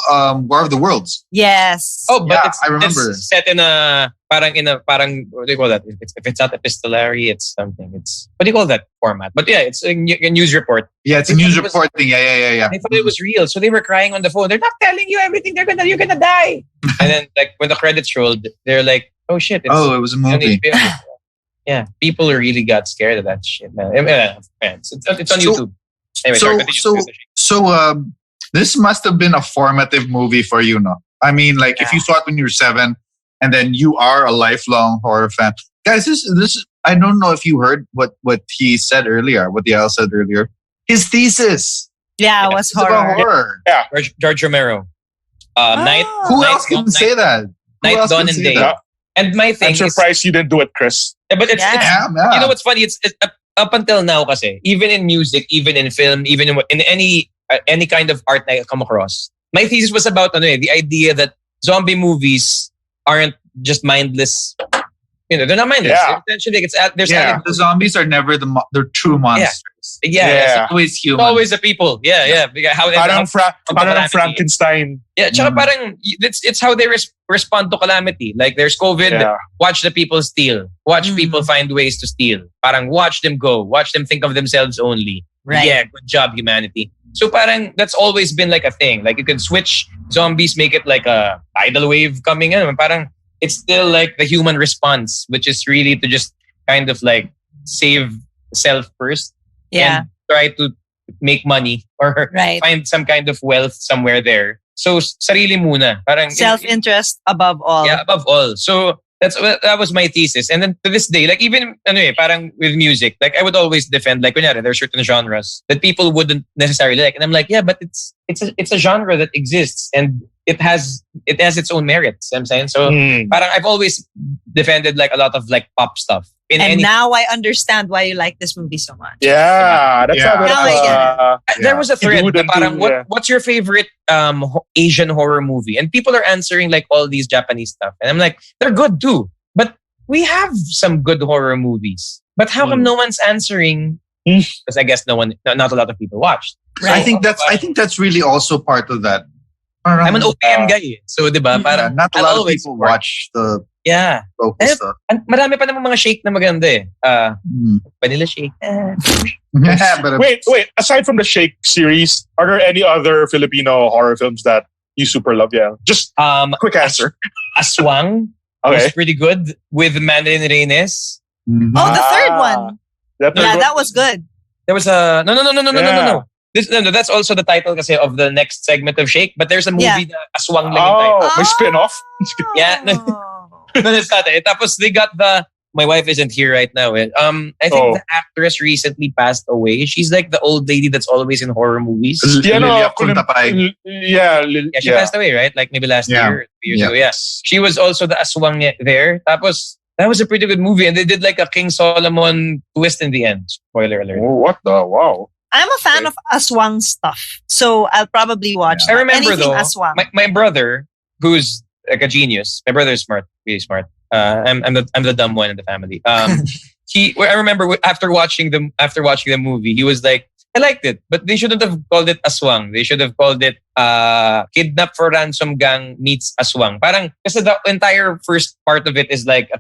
War of the Worlds. Yes. Oh, but Yeah, I remember. it's set in a parang what do you call that? If it's not epistolary, it's something. It's what do you call that format? But yeah, it's a news report. Yeah, it's a news reporting. Yeah. I thought it was real, so they were crying on the phone. They're not telling you everything. You're gonna die. And then like when the credits rolled, they're like, oh shit! it was a movie. Yeah, people really got scared of that shit, man. It's on YouTube. Anyway, sorry, continue. This must have been a formative movie for you, no? I mean, like if you saw it when you were 7, and then you are a lifelong horror fan, guys. This I don't know if you heard what he said earlier, what Yael said earlier. His thesis. Yeah, it was It's about horror. Yeah. George Romero. Night. Who Night, else can say that? Who Night, else Dawn, can and say Day. that? And my thing I'm surprised you didn't do it, Chris. but it's Yeah. you know what's funny? It's up until now, kasi even in music, even in film, even in any kind of art I come across, my thesis was about the idea that zombie movies aren't just mindless. They're not mindless. Yeah. Essentially, there's The zombies are never the true monsters. Yeah. It's always human. It's always the people. Yeah. Parang Frankenstein. Yeah, tsaka parang it's how they respond to calamity. Like there's COVID, watch the people steal. Watch people find ways to steal. Parang watch them go. Watch them think of themselves only. Right. Yeah, good job, humanity. So parang that's always been like a thing. Like you can switch zombies, make it like a tidal wave coming in. Parang it's still like the human response, which is really to just kind of like save self first. Yeah. And try to make money or find some kind of wealth somewhere there. So sarili muna. Parang self-interest above all. Yeah, above all. So that was my thesis. And then to this day, like even parang with music, like I would always defend like there are certain genres that people wouldn't necessarily like. And I'm like, yeah, but it's a genre that exists and it has its own merits. You know what I'm saying? So parang I've always defended like a lot of like pop stuff. Now I understand why you like this movie so much. Yeah, that's how Now there was a thread. Parang, what's your favorite Asian horror movie? And people are answering like all these Japanese stuff, and I'm like, they're good too. But we have some good horror movies. But how come no one's answering? Because I guess not a lot of people watched. Right. I think that's really also part of that. I'm an OPM guy, so diba? Parang not a lot of people watch the local stuff. And marami pa namang mga shake na maganda Vanilla shake. But wait. Aside from the Shake series, are there any other Filipino horror films that you super love? Yeah, just quick answer. Aswang was pretty good with Mandarin Reynes. Oh, the third one. That was good. There was a no. That's also the title kasi of the next segment of Shake. But there's a movie na Aswang lang yung title. May spin-off? Yeah. No, it's not. Tapos they got my wife isn't here right now. I think the actress recently passed away. She's like the old lady that's always in horror movies. Yeah, she passed away, right? Like maybe last year, 2 years ago. Yeah. She was also the Aswang there. Tapos that was a pretty good movie. And they did like a King Solomon twist in the end. Spoiler alert. Oh, what the? Wow. I'm a fan of Aswang stuff. So I'll probably watch I remember anything though, Aswang. my brother, who's like a genius. My brother is smart, really smart. I'm the dumb one in the family. I remember after watching the movie, he was like, I liked it, but they shouldn't have called it Aswang. They should have called it Kidnap for Ransom Gang meets Aswang. Parang kasi the entire first part of it is like a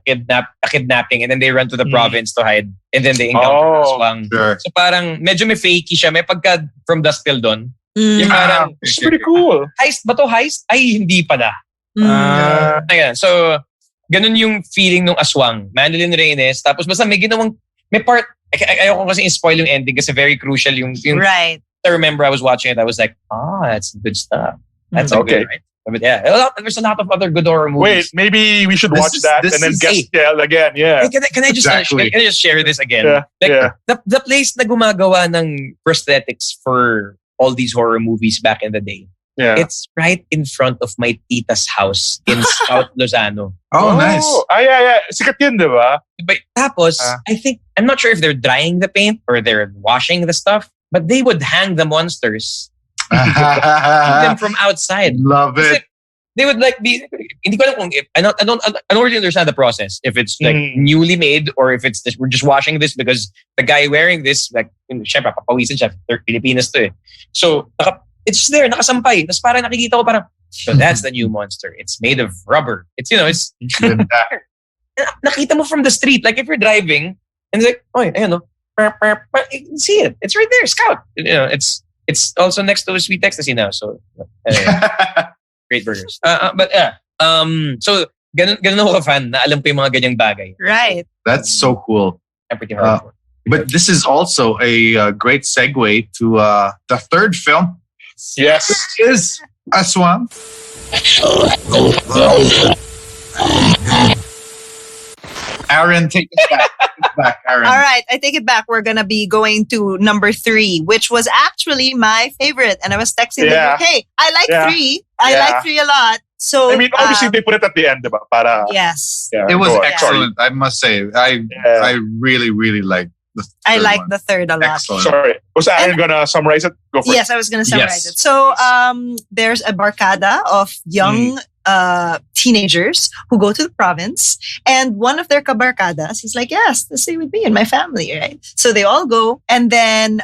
kidnapping, and then they run to the province to hide, and then they encounter Aswang. Sure. So parang medyo may fakey siya, may pagka From Dusk Till Dawn. Yung parang it's pretty cool. Heist ba to? Heist? Ay, hindi pala. Ayan. So, ganun yung feeling ng Aswang. Mandarin Reynes. Tapos basta may part, ayoko kasi spoil yung ending kasi very crucial yung right. I remember I was watching it. I was like, that's good stuff. That's okay. Good, right? But yeah, there's a lot of other good horror movies. Wait, maybe we should watch that and then guess again. Yeah. Hey, can I just share this again? The place na gumagawa ng prosthetics for all these horror movies back in the day. Yeah. It's right in front of my tita's house in South Lozano. Oh, nice. Yeah. Sikat yun, di ba? But tapos, I'm not sure if they're drying the paint or they're washing the stuff, but they would hang the monsters them from outside. Love it. they would like be. Hindi ko alam kung if, I don't really understand the process. If it's like newly made or if it's we're just washing this because the guy wearing this like syempre papawisan siya. Pilipinas to eh. So it's just there nakasampay. Tapos parang nakikita ko parang so that's the new monster. It's made of rubber. It's it's nakita mo from the street. Like if you're driving and it's like oh ayan no. You can see it. It's right there. Scout. It's also next to Sweet Ecstasy now. So great burgers. But so ganun ako fan na alam ko yung mga ganyang bagay. Right. That's so cool. I'm pretty hardcore. But this is also a great segue to the third film. Yes. Which is Aswang. Aaron, take it back. Aaron. All right, I take it back. We're going to be going to number 3, which was actually my favorite. And I was texting them, hey, I like 3. I like 3 a lot. So I mean, obviously they put it at the end, diba? Para, yes. Yeah, it was excellent, I must say. I really, really liked the third I like one. the third a lot. Excellent. Sorry. Was Aaron going to summarize it? Go for it. Yes, I was going to summarize it. So there's a barkada of young teenagers who go to the province, and one of their kabarkadas is like, yes, stay with me and my family, right? So they all go, and then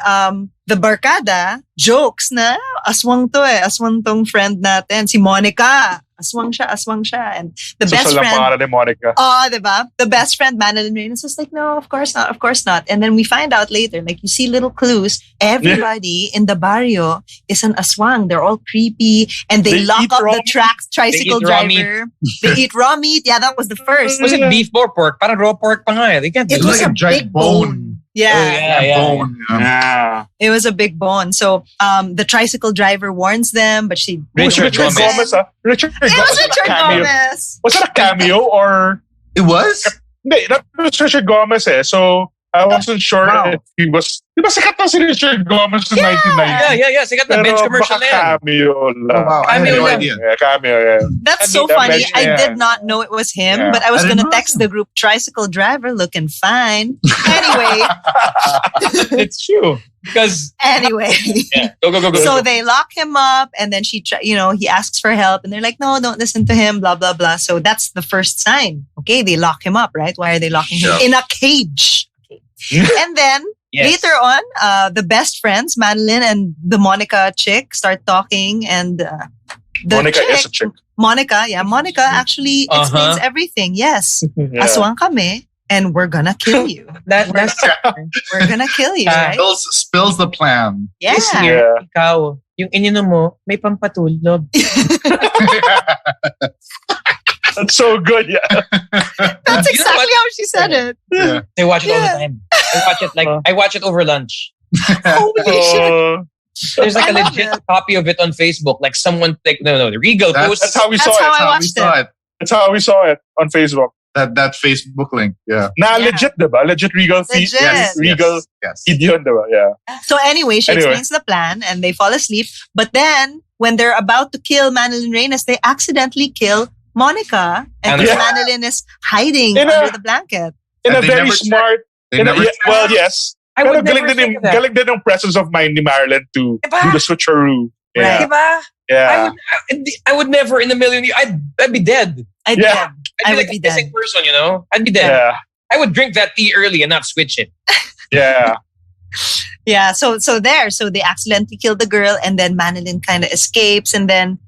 the barkada jokes na aswang to aswang tong friend natin, si Monica. Aswang siya. And the best friend... ni Monica. Oh, diba? The best friend, Manilyn Reyes, was like, no, of course not. And then we find out later, like you see little clues, everybody in the barrio is an aswang. They're all creepy and they lock up the tricycle driver. They eat raw meat. Yeah, that was the first. Was it beef or pork? Parang raw pork pa nga eh. They can't It do was it. a big bone. Yeah. Bone. Yeah. It was a big bone. So the tricycle driver warns them, but she... Richard Gomez. Richard It was Richard Gomez. Was it a cameo or... It was? Hindi, that was Richard Gomez eh. So I wasn't sure if he was... Di ba sikat na si Richard Gomez in 1990? Yeah. Sikat na bench commercial na yan. Cameo lang. Oh, wow. I had no idea. Yeah, cameo, yeah. That's so funny. I did not know it was him, but I was going to text the group, tricycle driver looking fine. Anyway. It's true. Because anyway. Yeah. Go. So they lock him up and then he asks for help and they're like, no, don't listen to him, blah, blah, blah. So that's the first sign. Okay, they lock him up, right? Why are they locking him? In a cage. Okay. And then later on, the best friends, Madeline and the Monica chick, start talking and Monica is a chick. Monica actually explains everything. Yes. Aswang kami. And we're gonna kill you. We're gonna kill you, right? Spills the plan. Yeah. Ikaw, yung ininom mo, may pampatulog. That's so good, yeah. That's exactly how she said it. Yeah. I watch it all the time. I watch it over lunch. Holy shit. There's like a legit copy of it on Facebook. Like someone the Regal post. That's how we saw it. That's how we saw it on Facebook. That Facebook link, legit, diba? Legit Regal feed. Yes. Regal feed yun, diba? Yeah. So anyway, she explains the plan and they fall asleep. But then, when they're about to kill Manilyn Reyes, they accidentally kill Monica. And Manilyn is hiding under the blanket. In a very smart... well, yes. Pero galing din yung presence of mind ni Marilyn to do the switcheroo. Yeah. Right. Yeah. I would never in a million years. I'd be dead. I'd be dead. Missing person, I'd be dead. Yeah. I would drink that tea early and not switch it. Yeah. Yeah. So they accidentally kill the girl, and then Manilyn kind of escapes, and then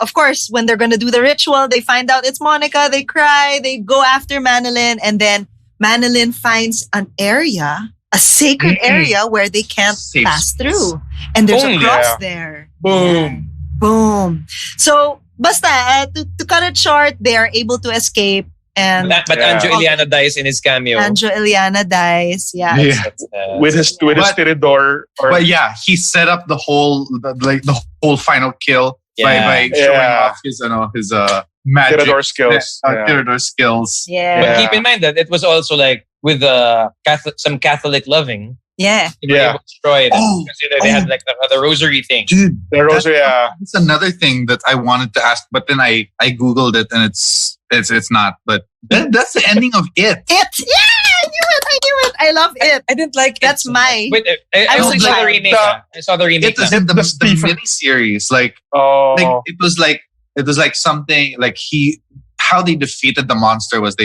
of course when they're gonna do the ritual, they find out it's Monica. They cry. They go after Manilyn, and then Manilyn finds an area, a sacred area where they can't pass through, and there's a cross there. Boom. Boom. So, basta, to cut it short, they are able to escape. And but Anjo Iliana dies in his cameo. Anjo Iliana dies, with his tirador. But he set up the whole final kill by showing off his magic tirador skills. Tirador skills. Yeah. But keep in mind that it was also like with some Catholic loving. Yeah. They were able to destroy it. Because they had like the rosary thing. Dude, the rosary, It's another thing that I wanted to ask, but then I Googled it and it's not. But that's the ending of it. It! Yeah! I knew it! I love it. I didn't like That's it. my... Wait, I also saw the remake. I saw the remake. It was in the miniseries. Like it was like It was like something like how they defeated the monster was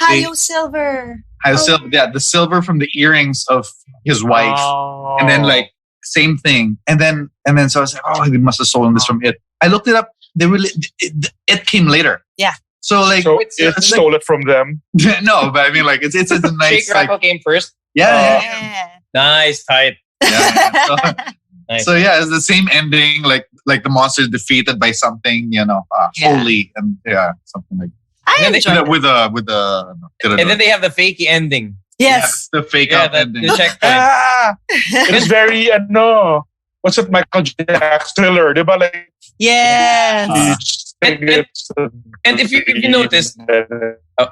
Hayo Silver. the silver from the earrings of his wife, and then like same thing, and then so I was like, oh, they must have stolen this from it. I looked it up. It came later. Yeah. So like, So it stole it from them. no, but I mean like it's a nice Shake Rattle came first. yeah. Nice, tight. So, Nice. so yeah, it's the same ending. Like the monster is defeated by something, holy and something like I And then enjoyed it. with a. And then they have the fakey ending. Yes. the fake out ending. the checkpoint. It is very what's it, Michael Jackson thriller, diba? Like Yes. And if you notice,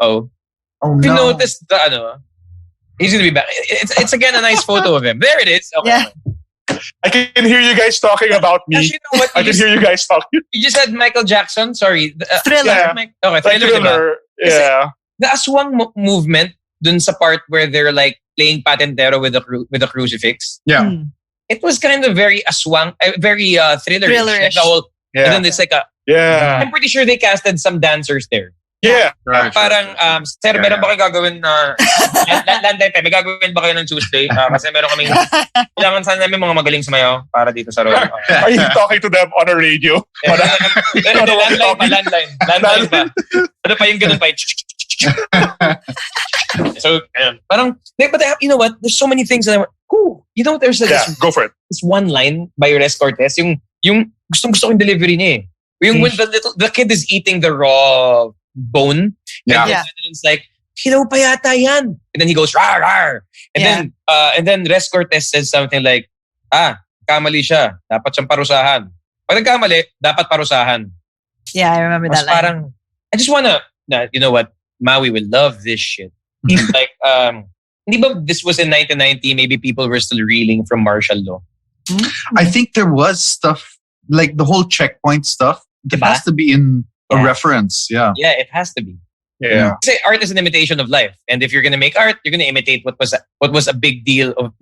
Oh if you notice he's gonna be back. It's again a nice photo of him. There it is. Okay. Yeah. I can hear you guys talking about me. Actually, you know what? I can hear you guys talking. You just said Michael Jackson. Sorry. Thriller. Yeah. Okay, Thriller. Diba? Thriller. Yeah. The aswang movement dun sa part where they're like playing patentero with a crucifix. Yeah. Mm. It was kind of very aswang, very thrillerish. Thrillerish. Like the whole, Yeah. and then it's like Yeah. I'm pretty sure they casted some dancers there. Yeah. Right, Parang, sir, meron ba kayo gagawin na landline tayo? May gagawin ba kayo ng Tuesday? Kasi meron kaming, kailangan sana namin mga magaling sumayaw para dito sa role. Are you talking to them on a radio? Landline pa. Ano pa yung ganun pa? So, parang, but you know what? There's so many things that I went, there's Go for it. this one line by Res Cortez, yung gustong ko yung delivery niya eh. Yung when the kid is eating the raw bone, Yeah. and it's like, hilaw pa yata yan. And then he goes, rar, rar. And then Res Cortez says something like, kamali siya. Dapat siyang parusahan. Pag nagkamali, dapat parusahan. Yeah, I remember Mas that line. parang, I just wanna, you know what? Maui will love this shit. Like, hindi ba this was in 1990, maybe people were still reeling from martial law. I think there was stuff like the whole checkpoint stuff. It Diba? has to be in a Yeah. reference. Yeah. Yeah, it has to be. Yeah. Say art is an imitation of life, and if you're gonna make art, you're gonna imitate what was a big deal of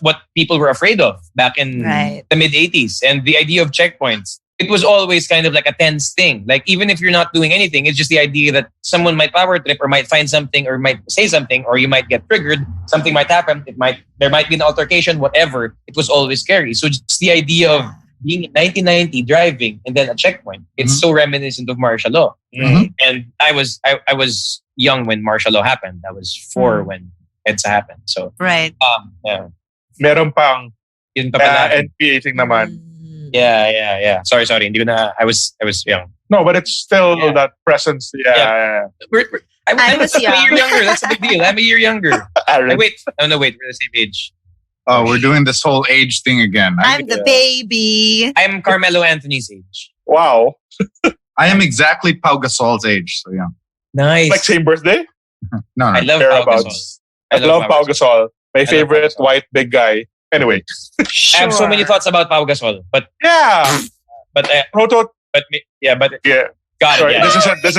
what people were afraid of back in Right. the mid 80s, and the idea of checkpoints. It was always kind of like a tense thing. Like even if you're not doing anything, it's just the idea that someone might power trip or might find something or might say something or you might get triggered. Something might happen. There might be an altercation. Whatever. It was always scary. So just the idea of being in 1990 driving and then a checkpoint. It's so reminiscent of martial law. Mhm. And I was young when martial law happened. I was 4 when EDSA happened. So Right. yeah, Meron pang yun pa pala. NPA thing naman. Yeah. Sorry. Hindi ko na. I was young. No, but it's still Yeah. that presence. Yeah. I was I'm a year young. younger. That's a big deal. I'm a year younger. Aaron. Wait. No, wait. We're the same age. Oh, we're doing this whole age thing again. I'm the baby. I'm Carmelo Anthony's age. Wow. I am exactly Pau Gasol's age. So yeah. Nice. Like same birthday? No. I love Pau Gasol. Thereabouts. I love Pau Gasol. My favorite Pau Gasol. white big guy. Anyway. I have so many thoughts about Pau Gasol, but Yeah. Proto. but Yeah. got Sorry, it. Yeah. this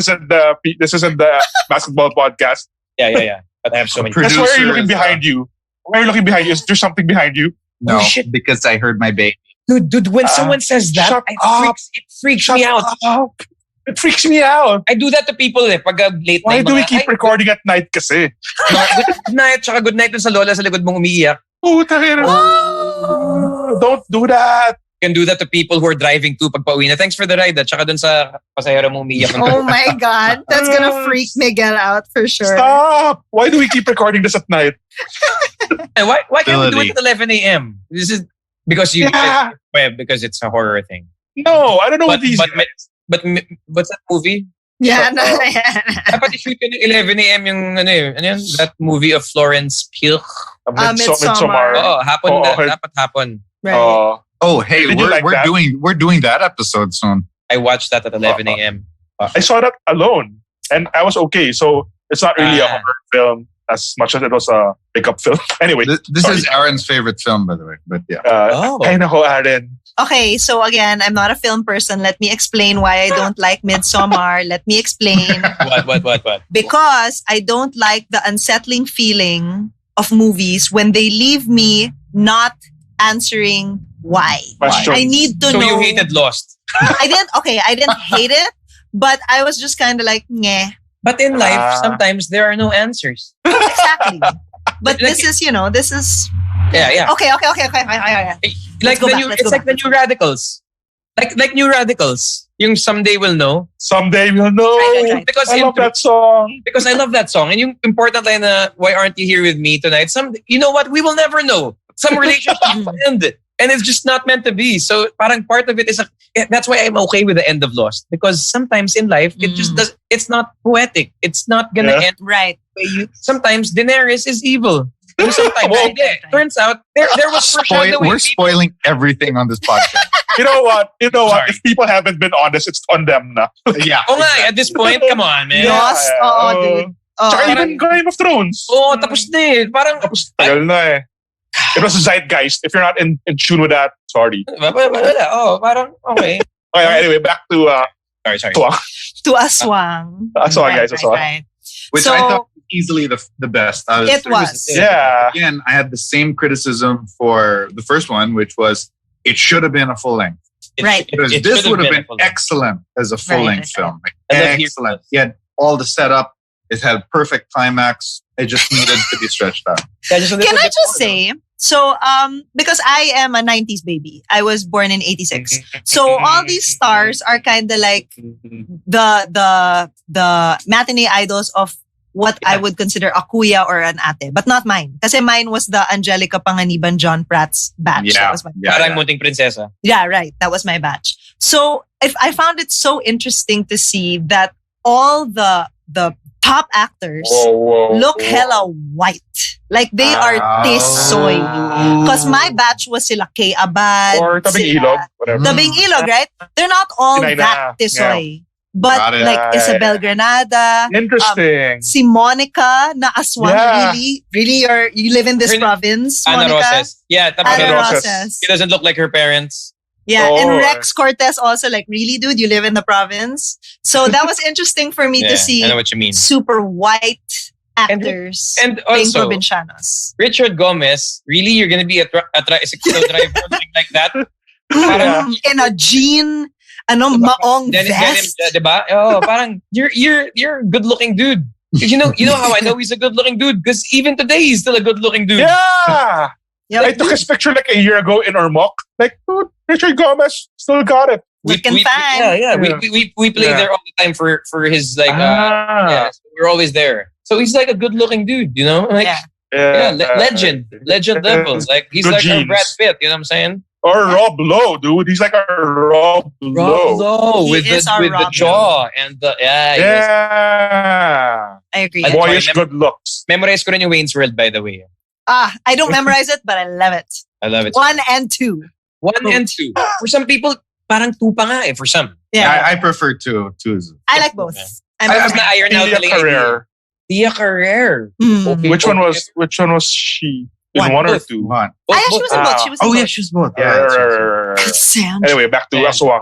isn't the basketball podcast. Yeah. But I have so many. Producer That's why are you looking is, behind you? Why are you looking behind you? Is there something behind you? No, Oh, shit. because I heard my baby. Dude, when someone says that, shut it up. freaks me out. Up. It freaks me out. I do that to people pag late Why night. do we mga, keep recording at night kasi? Good night, tsaka good night dun sa lola sa likod mong umiiyak. Puta ka na. Don't do that. You can do that to people who are driving too pag pauwi na. Thanks for the ride. Tsaka dun sa pasahero mong umiiyak. Oh my God. That's gonna freak Miguel out for sure. Stop. Why do we keep recording this at night? Why can't we do Ability. it at 11 a.m.? This is because Yeah. because it's a horror thing. No, I don't know what these But what's that movie? Yeah, Shut up. Dapat i-shoot yun ng 11 a.m. yung ano yun? That movie of Florence Pugh. Midsommar. Oo, hapon Oo, na. okay. Dapat hapon. Right. Oh, hey, Did you like we're that? doing that episode soon. I watched that at 11 a.m. I saw that alone and I was okay. So it's not really a Ah. horror film as much as it was a pickup film. Anyway, This sorry. is Aaron's favorite film, by the way. But yeah. Oh. Ay nako, Aaron. Okay, so again, I'm not a film person. Let me explain why I don't like Midsommar. Let me explain. What? Because I don't like the unsettling feeling of movies when they leave me not answering Why? Question. I need to So know. you hated Lost. I didn't hate it, but I was just kind of like, meh. But in life, sometimes there are no answers. Exactly. But Like- this is. Yeah. Okay. Like go the back, new, let's it's go like back. the new radicals. Like new radicals. Yung someday we'll know. Someday we'll know. Right. Because I love that song. Because I love that song. And yung important line na, why aren't you here with me tonight? You know what? We will never know. Some relationship will end. And it's just not meant to be. So parang part of it is, that's why I'm okay with the end of Lost. Because sometimes in life, it just does, it's not poetic. It's not gonna end. Right. Sometimes Daenerys is evil. And sometimes, Right. turns out, there was foreshadowing. We're spoiling everything on this podcast. You know what? Sorry. If people haven't been honest, it's on them na. Yeah. Oh nga, at this point, come on, man. Lost? Oo, dude. Tsaka even Game of Thrones. Oo, tapos na eh. Parang, Tagal na eh. It was a zeitgeist. If you're not in tune with that, sorry. wala. Oh, parang, okay. Okay, anyway, back to Sorry. Swang. To Aswang. Aswang, guys, Aswang. Right. Which So- I thought was easily the best. Out of It the was. Yeah. Again, I had the same criticism for the first one, which was it should have been a full length. Right. Because It this should would have been a full length. excellent as a full length Right. film. Like, I love excellent. Heroes. He had all the setup. It had perfect climax. It just needed to be stretched out. Yeah, just a Can little I bit just more, say, so because I am a 90s baby. I was born in 86. So all these stars are kind of like the matinee idols of what I would consider a kuya or an ate, but not mine. Kasi mine was the Angelica Panganiban John Pratt's batch. That was my Parang munting prinsesa. Yeah, right. That was my batch. So if I found it so interesting to see that all the top actors look hella white. Like they are tisoy. Because my batch was sila Kay Abad. Or Tabing sila- Ilog, whatever. Tabing Ilog, right? They're not all Sinay na, that tisoy. But Got it. like Yeah, Isabel yeah. Granada, Interesting. si Monica na aswang, Yeah. really you live in this Her- province, Ana Monica? Roses. Yeah, tapos Ana Roses. Roses. she doesn't look like her parents. Yeah, Oh. and Rex Cortez also, like, really, dude, you live in the province. So that was interesting for me Yeah, to see I know what you mean. super white actors And playing also, provincianos. Richard Gomez, really, you're gonna be a tricycle driver something like that? Yeah. In a jean, maong Denim, vest. diba? Oh, parang you're a good-looking dude. You know how I know he's a good-looking dude? Because even today he's still a good-looking dude. Yeah. Yep. I took his picture like a year ago in Ormoc. Like, dude, Richard Gomez still got it. Looking fine. Yeah. We play Yeah. there all the time for his like Ah. so we're always there. So he's like a good-looking dude, you know? Like Yeah. legend levels. Like he's Good like our genes. Brad Pitt, you know what I'm saying? Or Rob Lowe, dude. He's like a Rob Lowe. Lowe He with is our the Rob jaw and the yes. Yeah. I agree. I- Boyish Sorry, good looks. Memorize ko rin yung Wayne's World, by the way. I don't memorize it, but I love it. I love it. 1 and 2. 1 and 2. For some people, parang 2 pa nga eh. For some. Yeah. I prefer two. I like both. I'm Tapos na iron out Tia the Carrere. Tia Carrere. Mm. Okay, Which one okay. was she? In One, one or both. two? One. Both- She was in both. She was in Oh both. yeah, she's both. Yeah. Sam. Anyway, back to Yeah. Aswang.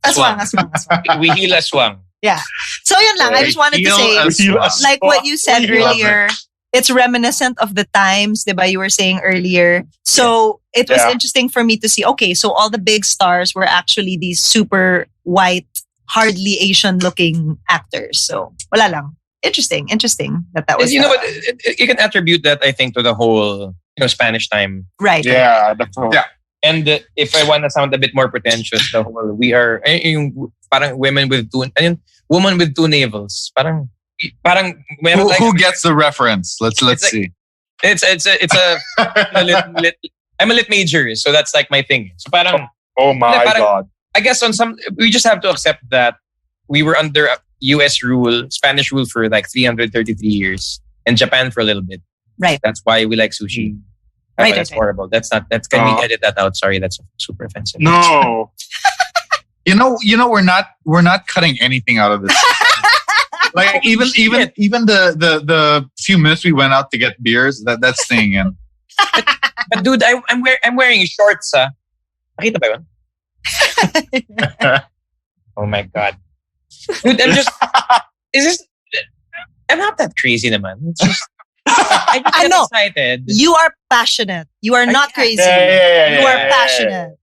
Aswang. We heal aswang. So yun lang. I just wanted to say, like what you said We love earlier, it's reminiscent of the times, diba, you were saying earlier. So it was Yeah. interesting for me to see, okay, so all the big stars were actually these super white, hardly Asian looking actors. So wala lang. Interesting that was You know what? You can attribute that, I think, to the whole Spanish time. right. Yeah, that's all. Yeah. And if I want to sound a bit more pretentious, the whole we are yung parang women with woman with 2 navels. Parang meron Who gets the reference? Let's like- see. it's a lit, I'm a lit major, so that's like my thing. So parang Oh my Parang- God. I guess we just have to accept that we were under US rule, Spanish rule for like 333 years, and Japan for a little bit. Right. That's why we like sushi. Right, That's right. horrible. Can we edit that out? Sorry, that's super offensive. No. You know, we're not cutting anything out of this. Like even the few minutes we went out to get beers, that's staying in. But dude, I'm wearing shorts. Nakita ba yun? Oh my God. Dude, I'm not that crazy naman. It's just, I just I get know. excited. You are passionate. You are not crazy. Yeah. You are passionate.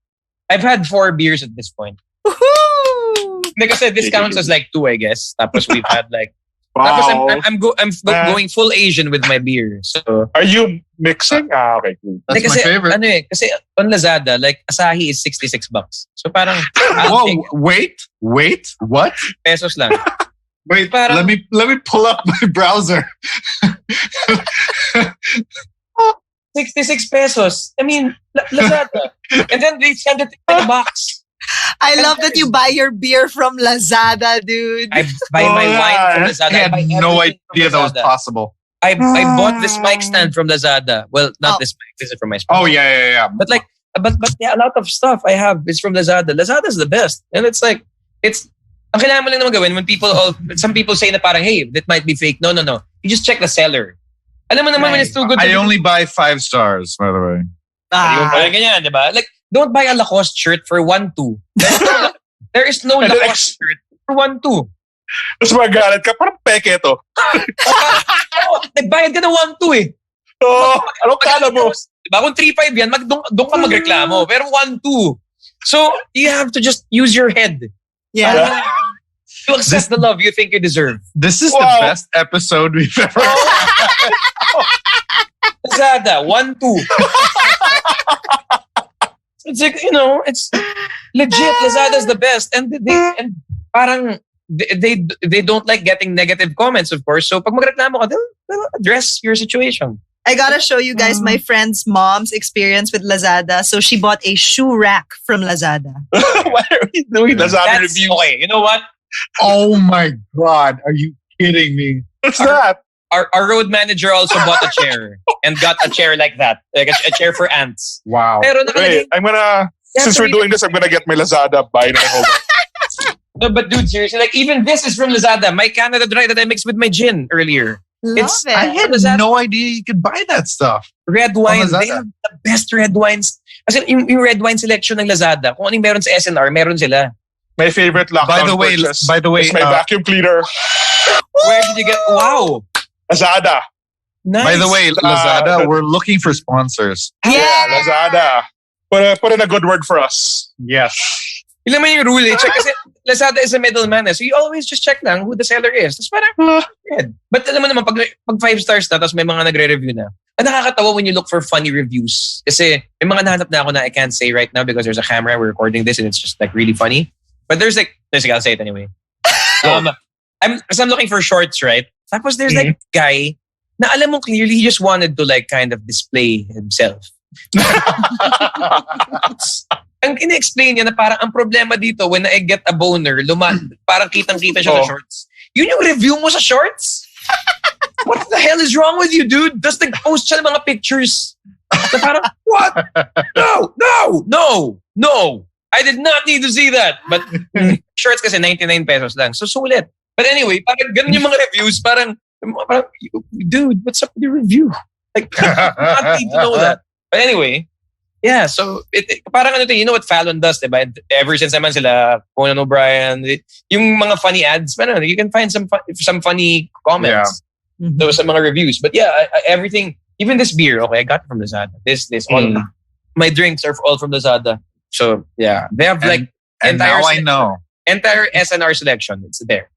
I've had 4 beers at this point. Woohoo! Because this counts as like 2, I guess. Tapos we've had like. Wow. Tapos I'm going full Asian with my beer. So. Are you mixing? Okay, cool. That's kasi, my favorite. Ano kasi on Lazada, like Asahi is $66. So parang Whoa, wait, what? pesos lang. Wait, Parang- let me pull up my browser. 66 pesos. I mean, Lazada. And then they send it in a box. I love that you buy your beer from Lazada, dude. I buy my wine from Lazada. I had buy no everything from idea that was Lazada. possible. I bought this mic stand from Lazada. Well, not this mic. This is from my sponsor. Oh yeah. But like, but yeah, a lot of stuff I have is from Lazada. Lazada's the best. And it's like, ang kailangan mo lang naman gawin when some people say na parang, hey, that might be fake. No. You just check the seller. Alam mo naman when it's too good. I only buy 5 stars, by the way. Parang ganyan, di ba? Like, don't buy a Lacoste shirt for 1.2. There is no And then Lacoste shirt for 1.2. Tapos magalit ka, parang peke to. Nagbayad ka na 1.2 eh. Oh, anong kala mo? Diba? Kung 3.5 yan, doon ka magreklamo. Pero 1.2. So, you have to just use your head. Yeah. To accept the love you think you deserve. This is the best episode we've ever Lazada, 1.2. It's like, it's legit. Lazada's the best. And they don't like getting negative comments, of course. So pag magreklamo ka, they'll address your situation. I gotta show you guys my friend's mom's experience with Lazada. So she bought a shoe rack from Lazada. Why are we doing Lazada reviews? Okay, you know what? Oh my God. Are you kidding me? What's that? Our road manager also bought a chair and got a chair like that. Like a chair for ants. Wow. Pero Wait, since we're doing this, I'm gonna get my Lazada buy na. Hold on. No, but dude, seriously, like even this is from Lazada. My Canada Dry that I mixed with my gin earlier. Love it. I had no idea you could buy that stuff. Red wine. Lazada. They have the best red wines. Kasi yung red wine selection ng Lazada, kung anong meron sa SNR, meron sila. My favorite lockdown By the way, purchase is my vacuum cleaner. Where did you get? Wow. Lazada. Nice. By the way, Lazada, we're looking for sponsors. Yeah. Lazada. Put in a good word for us. Yes. Yun naman yung rule eh. Check kasi Lazada is a middleman eh. So you always just check lang who the seller is. Tapos parang, red. But alam mo naman, pag 5 stars na, tapos may mga nagre-review na, nakakatawa when you look for funny reviews. Kasi may mga nahanap na ako na I can't say right now because there's a camera, we're recording this and it's just like really funny. But there's like, I'll say it anyway. I'm looking for shorts, right? Tapos there's like a guy na alam mo clearly he just wanted to like kind of display himself. Ang ina-explain niya na parang ang problema dito when I get a boner, parang kitang-kita siya sa shorts. Yun yung review mo sa shorts? What the hell is wrong with you, dude? Tapos nag-post siya ng mga pictures. Na parang, what? No. I did not need to see that. But shorts kasi 99 pesos lang. So sulit. But anyway, parang ganun yung mga reviews. Parang dude, what's up with your review? Like, I don't need to know that. But anyway, yeah, so parang you know what Fallon does, diba? Ever since naman sila, Conan O'Brien, yung mga funny ads, you can find some funny comments. Yeah. Those some mga reviews. But yeah, everything, even this beer, okay, I got it from Lazada. This all my drinks are all from Lazada. So yeah, they have now I know. Entire SNR selection. It's there.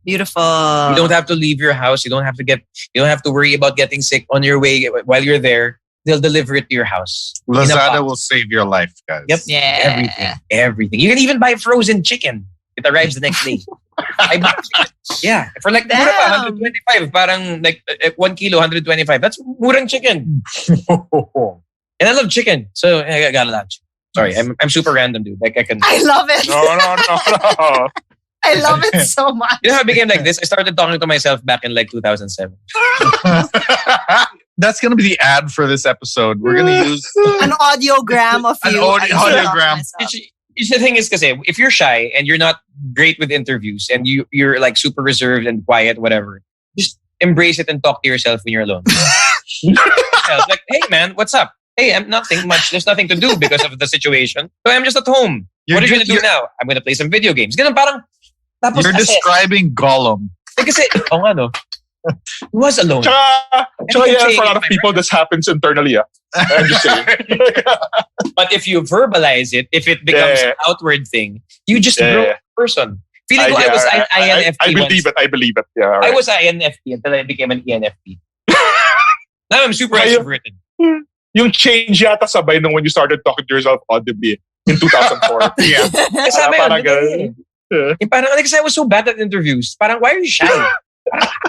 Beautiful. You don't have to leave your house. You don't have to worry about getting sick on your way while you're there. They'll deliver it to your house. Lazada will save your life, guys. Yep. Yeah. Everything. You can even buy frozen chicken. It arrives the next day. I bought chicken. Yeah. For like mura pa, 125. Parang like 1 kilo, 125. That's murang chicken. And I love chicken. So I got a lot of chicken. Sorry, I'm super random, dude. Like I love it. No. I love it so much. You know how I became like this? I started talking to myself back in like 2007. That's going to be the ad for this episode. We're going to use an audiogram of you. Audiogram. The thing is, kasi if you're shy and you're not great with interviews and you're like super reserved and quiet, whatever, just embrace it and talk to yourself when you're alone. Like, hey man, what's up? Hey, I'm nothing much. There's nothing to do because of the situation. So I'm just at home. What are you going to do now? I'm going to play some video games. Ganun parang, you're describing Gollum. Kasi, no. He was alone. Tsaka kept yeah, saying for a it, lot of my people, this happens internally. I'm just saying. But if you verbalize it, if it becomes an outward thing, you just grow as a person. Feeling ko I was INFP I believe once. it. I believe it. Yeah, I right. was INFP until I became an ENFP. Now I'm super extroverted. Yung change yata sabay nung when you started talking to yourself audibly in 2004. Yeah. Kasama Parang yun. ganun. Yeah. Yung parang, kasi I was so bad at interviews. Parang, why are you shy? Parang,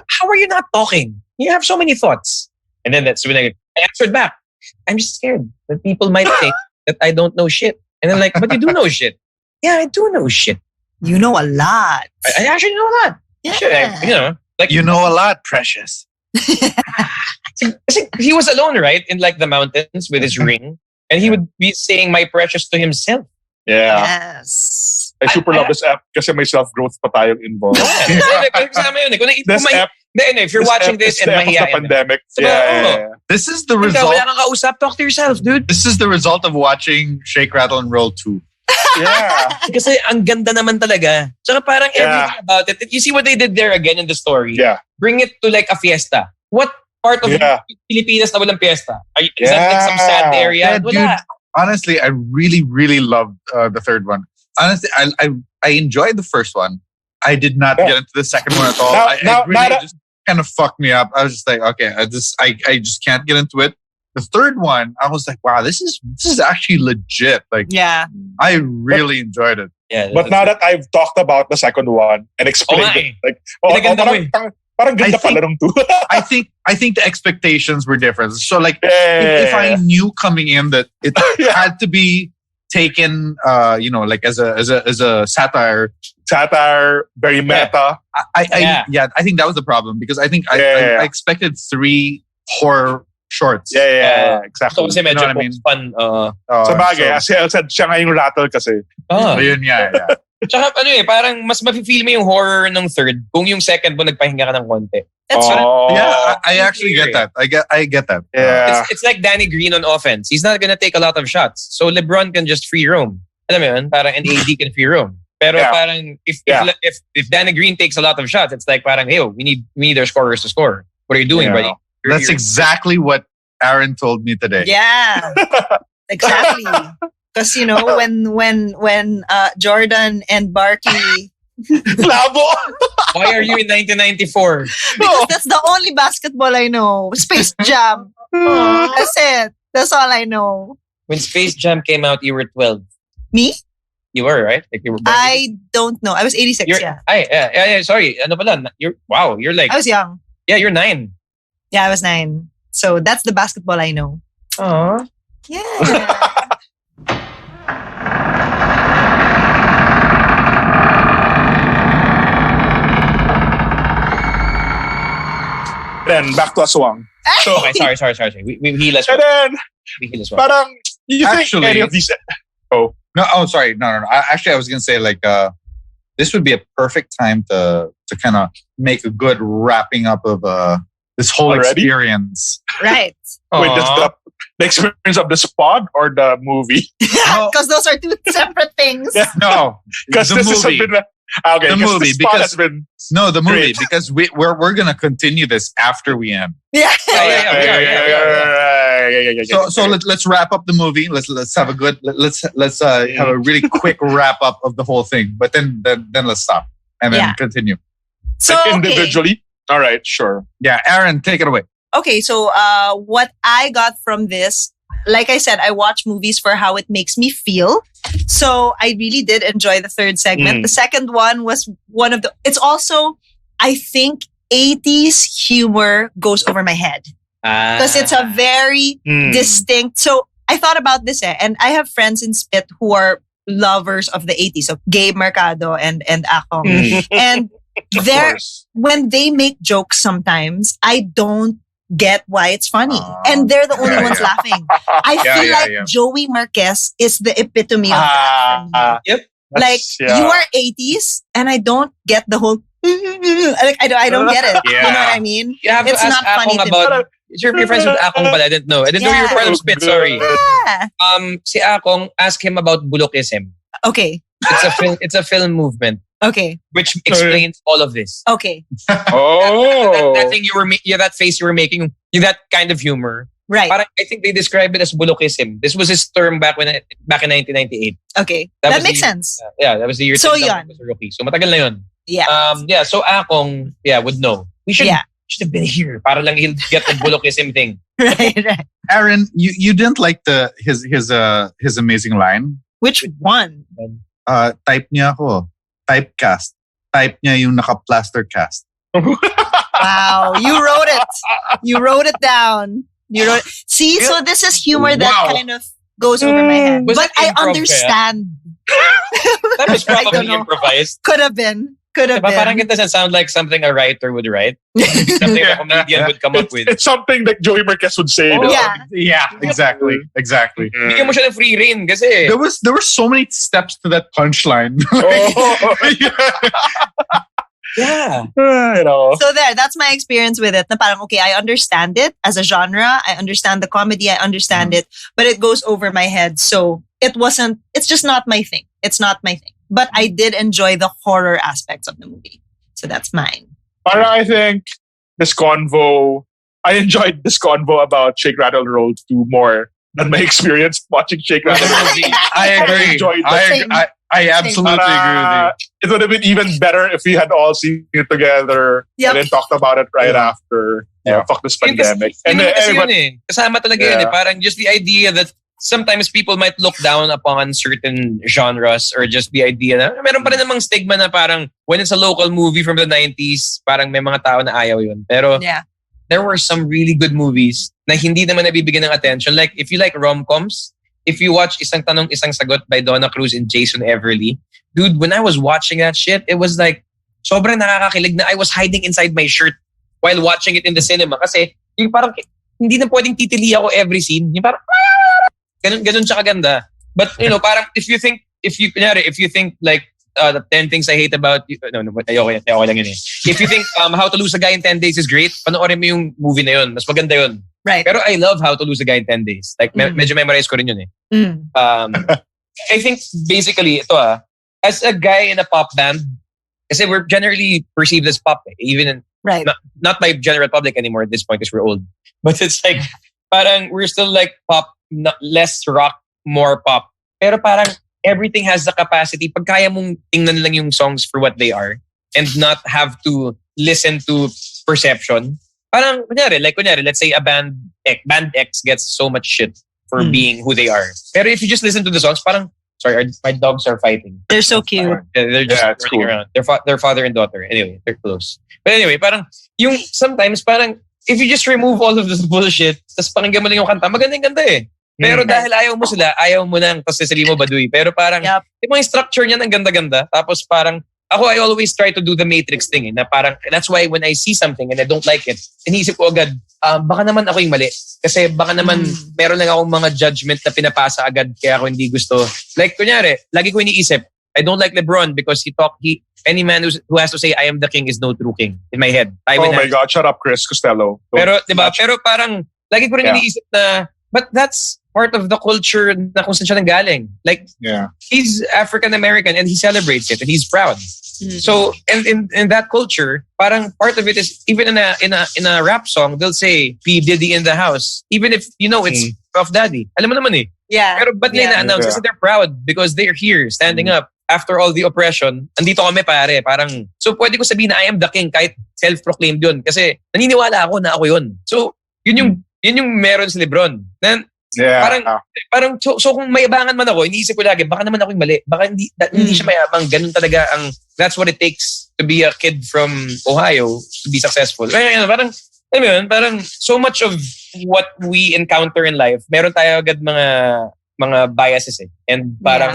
how are you not talking? You have so many thoughts. And then that's when I answered back. I'm just scared that people might think that I don't know shit. And then like, but you do know shit. Yeah, I do know shit. You know a lot. I actually know a lot. Yeah. Shit, like You know a lot, precious. kasi he was alone, right? In like the mountains with his ring. And he would be saying my precious to himself. Yeah. Yes. I super love this app kasi may self-growth pa tayong involved. Kasama yun. This app, if you're watching this and the app of the mahihain. pandemic. Diba? Yeah. This is the Ikaw, result. wala kang kausap, talk to yourself, dude. This is the result of watching Shake, Rattle, and Roll 2. Yeah. Kasi ang ganda naman talaga. Tsaka parang Yeah. everything about it. You see what they did there again in the story? Yeah. Bring it to like a fiesta. What part of Yeah. Pilipinas na walang fiesta? Is that like some sad area? Yeah, dude. Wala. Honestly, I really, really loved the third one. Honestly, I enjoyed the first one. I did not get into the second one at all. It really just kind of fucked me up. I was just like, okay, I just can't get into it. The third one, I was like, wow, this is actually legit. Like, Yeah. I really enjoyed it. Yeah, But now that I've talked about the second one and explained it, like, Pinaganda mo eh. parang ganda pala nung two. I think the expectations were different. So like, if I knew coming in that it had to be taken, like as a satire, very meta. I think that was the problem because I think I expected 3 horror shorts. Yeah, So exactly. kasi medyo You know what I mean? fun. Sa bagay, as I said, siya nga yung rattle kasi. Ayun, yeah. Tsaka parang mas mafe-feel mo yung horror ng third kung yung second mo nagpahinga ka ng konti. That's right. Yeah, I actually get that. I get that. Yeah. It's like Danny Green on offense. He's not gonna take a lot of shots. So LeBron can just free roam. Alam mo yun? Parang an AD can free roam. Pero parang if Danny Green takes a lot of shots, it's like parang, hey, we need our scorers to score. What are you doing, buddy? That's exactly what Aaron told me today. Yeah. Exactly. Because when Jordan and Barkley. Labo! Why are you in 1994? Because that's the only basketball I know. Space Jam. That's it. That's all I know. When Space Jam came out, you were 12. Me? You were, right? Like you were. I don't know. I was 86. Yeah. Sorry. Ano pala? You're like. I was young. Yeah, you're 9. Yeah, I was 9. So that's the basketball I know. Aww. Yeah. Then back to Aswang. So, Okay, sorry. We heal as well. and then, We heal as well. parang, you think Actually- any of these... Sorry. No. Actually, I was gonna say like this would be a perfect time to kind of make a good wrapping up of this whole Already? experience. Right. Wait, that's Aw. the experience of the pod or the movie? No, Because those are 2 separate things. Yeah. no, Because the this has movie. been... Okay, The 'cause movie, this pod because- has been... No, the movie Great. because we're gonna continue this after we end. Yeah. Yeah. So let's wrap up the movie. Let's have a good let's have a really quick wrap up of the whole thing. But then let's stop and then Yeah. continue. So, Like, okay. individually? All right, sure. Yeah, Aaron, take it away. Okay, so what I got from this, like I said, I watch movies for how it makes me feel. So I really did enjoy the third segment. The second one was one of the... It's also, I think, 80s humor goes over my head. Because it's a very distinct... So I thought about this and I have friends in Spit who are lovers of the 80s. So Gabe Mercado and Akong. And when they make jokes sometimes, I don't get why it's funny. And they're the only ones laughing. I feel like Joey Marquez is the epitome of that for me. Yep. Like, you are 80s and I don't get the whole... Like, I don't get it. Yeah. You know what I mean? You have It's to ask not funny Akong to me. about... You're friends with Akong, but I didn't know. I didn't know you were part of Spit, sorry. Yeah. Si Akong, ask him about Bulokism. Okay. It's a film movement. Okay. which explains all of this. Okay. Oh. That thing that face you were making, that kind of humor. Right. Parang, I think they described it as bulokism. This was his term back in 1998. Okay. That That was makes the- sense. Yeah, that was the year So, Tim Duncan yun. was a rookie. So matagal na yun. Yeah. So Akong, would know. We should have been here para lang he'll get the bulokism thing. Right. Aaron, you didn't like his amazing line. Which one? Type niya ako. Typecast. Type niya yung naka-plaster cast. Wow. You wrote it. You wrote it down. See, so this is humor that kind of goes over my head. Was But that I improv understand. That was I don't probably know. improvised. Could have been. Diba, parang it doesn't sound like something a writer would write. Something a comedian would come up with. It's something that Joey Marquez would say. no? Yeah. Yeah, exactly. Bigyan mo siya ng free rein kasi. There were so many steps to that punchline. Yeah. You know. So that's my experience with it. Na parang, okay, I understand it as a genre. I understand the comedy. I understand it. But it goes over my head. So it's just not my thing. It's not my thing. But I did enjoy the horror aspects of the movie. So that's mine. Parang I think I enjoyed this convo about Shake, Rattle, Roll 2 more than my experience watching Shake, Rattle, Roll. I agree. enjoyed that. I absolutely agree with you. It would have been even better if we had all seen it together and then talked about it right after. Fuck this pandemic. And then kasi everybody- yun eh. Kasama talaga yun eh. Parang just the idea that sometimes people might look down upon certain genres or just the idea na meron pa rin namang stigma na parang when it's a local movie from the 90s, parang may mga tao na ayaw yun. Pero there were some really good movies na hindi naman nabibigyan ng attention. Like if you like rom-coms, if you watch Isang Tanong, Isang Sagot by Donna Cruz and Jason Everly, dude, when I was watching that shit, it was like sobrang nakakakilig na I was hiding inside my shirt while watching it in the cinema kasi yung parang hindi na pwedeng titili ako every scene. Yung parang ganun siya kaganda. But parang if you think like the 10 things I hate about you, no, ayoko lang yun eh. If you think How to Lose a Guy in 10 Days is great, panoorin mo yung movie na yun. Mas maganda yun. Right. Pero I love How to Lose a Guy in 10 Days. Like medyo memorize ko rin yun eh. I think basically ito as a guy in a pop band, kasi we're generally perceived as pop even not by general public anymore at this point because we're old. But it's like parang we're still like pop, less rock, more pop. Pero parang everything has the capacity pag kaya mong tingnan lang yung songs for what they are and not have to listen to perception. Parang kunyari, let's say a band X gets so much shit for being who they are. Pero if you just listen to the songs, parang sorry, my dogs are fighting. They're so cute. They're just running around. Their father and daughter. Anyway, they're close. But anyway, parang yung sometimes parang if you just remove all of this bullshit, tas pakinggan mo lang yung kanta, magandang-ganda eh. Pero dahil ayaw mo nang tas sasali mo baduy. Pero parang yung structure niya ng ganda-ganda. Tapos parang I always try to do the Matrix thing eh, na parang that's why when I see something and I don't like it, iniisip ko agad, baka naman ako yung mali. Kasi baka naman meron lang akong mga judgment na pinapasa agad kaya ako hindi gusto. Like kunyari, lagi ko iniisip, I don't like LeBron because any man who has to say I am the king is no true king in my head. Oh my God, shut up Chris Costello. Pero diba, pero parang lagi ko rin iniisip na but that's part of the culture na kung saan siya nanggaling. Like he's African American and he celebrates it and he's proud. So in that culture, parang part of it is even in a rap song, they'll say P Diddy in the house, even if it's Puff Daddy. Alam mo naman eh. Yeah. Pero ba't nila na-announce? Kasi they're proud because they're here standing up after all the oppression. Andito kami pare, parang so pwede ko sabihin na I am the king kahit self-proclaimed yun kasi naniniwala ako na ako yun. So yun yung meron si LeBron. Parang so kung mayabangan man ako, iniisip ko lagi baka naman ako yung mali. Baka hindi siya mayabang. Ganun talaga that's what it takes to be a kid from Ohio to be successful. Parang so much of what we encounter in life, meron tayo agad mga biases eh. And parang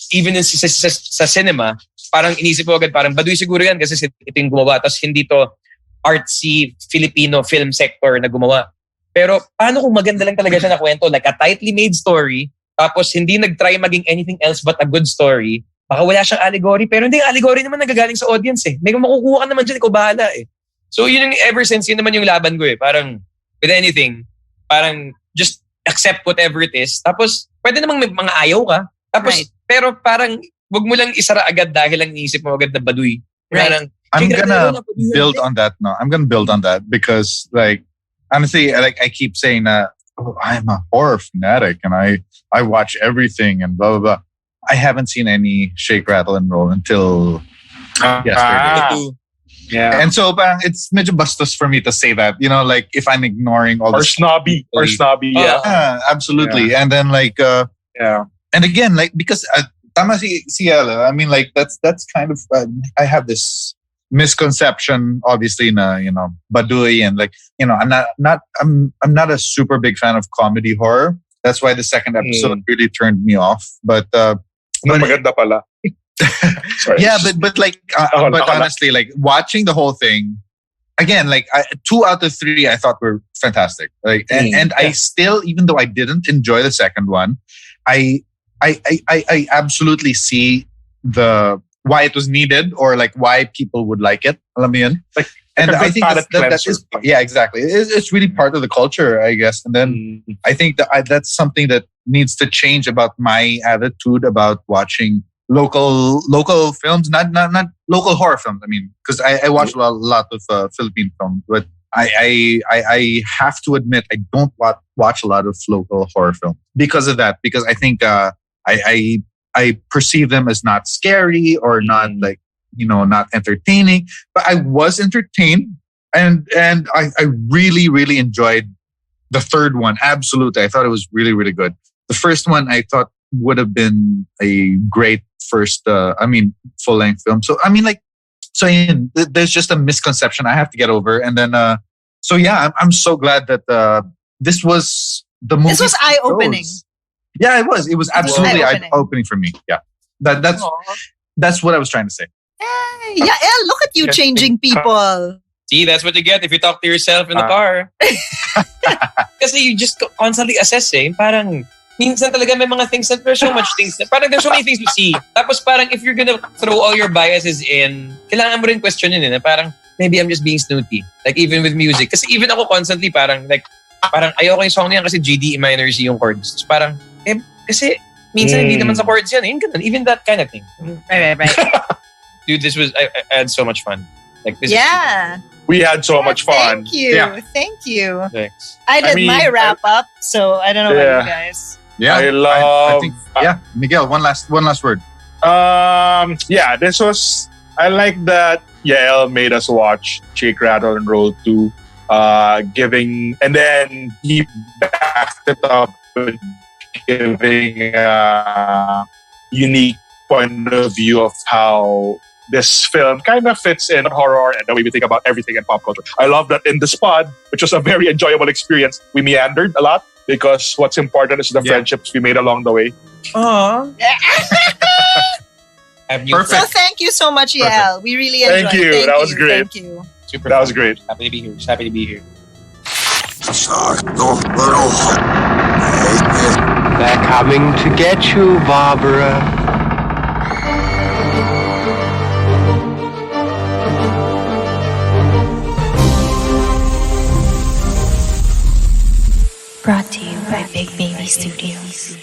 even sa cinema, parang inisip ko agad parang baduy siguro yan kasi ito yung gumawa tapos hindi to artsy Filipino film sector na gumawa. Pero paano kung maganda lang talaga siya na kwento? Like a tightly made story, tapos hindi nag-try maging anything else but a good story. Baka wala siyang allegory, pero hindi yung allegory naman nagagaling sa audience eh. May makukuha ka naman dyan, ikaw bahala eh. So yun yung ever since, yun naman yung laban ko eh. Parang with anything, parang just accept whatever it is. Tapos pwede namang may mga ayaw ka. Tapos pero parang wag mo lang isara agad dahil lang iisip mo agad na baduy. Right. Parang, I'm "Chika, gonna ano, baduy yan." build on that. No, I'm gonna build on that because, like, honestly, like I keep saying that I'm a horror fanatic and I watch everything and blah blah blah. I haven't seen any Shake, Rattle, and Roll until yesterday. Yeah. And so it's medyo bastos for me to say that, you know, like if I'm ignoring all Or the snobby. Yeah. Yeah, absolutely. And then like Yeah. and again, like because tama si Ella, I mean, like that's kind of I have this misconception, obviously, na, you know, baduy, and like, you know, I'm not a super big fan of comedy horror. That's why the second episode really turned me off. But Maganda pala. Sorry. yeah, but like, but honestly, like watching the whole thing again, like 2 out of 3 I thought were fantastic. Like, and I still, even though I didn't enjoy the second one, I absolutely see why it was needed, or like why people would like it. Alam mo yun? Like, and a I good think palate that is, cleanser. yeah, exactly. It's really part of the culture, I guess. And then I think that's something that needs to change about my attitude about watching local films, not local horror films. I mean, because I watch a lot of Philippine films, but I have to admit I don't watch a lot of local horror films because of that. Because I think I perceive them as not scary or not like, you know, not entertaining. But I was entertained, and I really, really enjoyed the third one. Absolutely, I thought it was really, really good. The first one I thought would have been a great first, full length film. So I mean, like, so there's just a misconception I have to get over, and then so yeah, I'm so glad that this was the movie. This was eye opening. Yeah, it was. It was absolutely eye opening for me. Yeah, that's what I was trying to say. Hey, Yael, look at you changing people. See, that's what you get if you talk to yourself in the car. Kasi you just constantly assess Parang, minsan talaga may mga things that there's so much things. Parang there's so many things to see. Tapos parang if you're gonna throw all your biases in, kailangan mo rin questionin parang, maybe I'm just being snooty. Like even with music. Kasi even ako constantly parang ayoko yung song niyan kasi GD minor C yung chords. So parang, kasi minsan hindi naman sa chords yan. Even that kind of thing. Right. Dude, this was, I had so much fun. Like this. Yeah. We had so much fun. Thank you. Yeah. Thank you. Thanks. I did my wrap up, so I don't know about you guys. Yeah, I think, Miguel, one last word. Yeah, this was, I like that Yael made us watch Shake, Rattle, and Roll 2, giving, and then he backed it up with giving a unique point of view of how this film kind of fits in horror and the way we think about everything in pop culture. I love that in this pod, which was a very enjoyable experience, we meandered a lot because what's important is the friendships we made along the way. Aww. Perfect. So thank you so much, Yael. We really enjoyed it. Thank you. That was great. Thank you. Super That fun. was great. Happy to be here. Just happy to be here. They're coming to get you, Barbara. Brought to you by Big Baby Studios.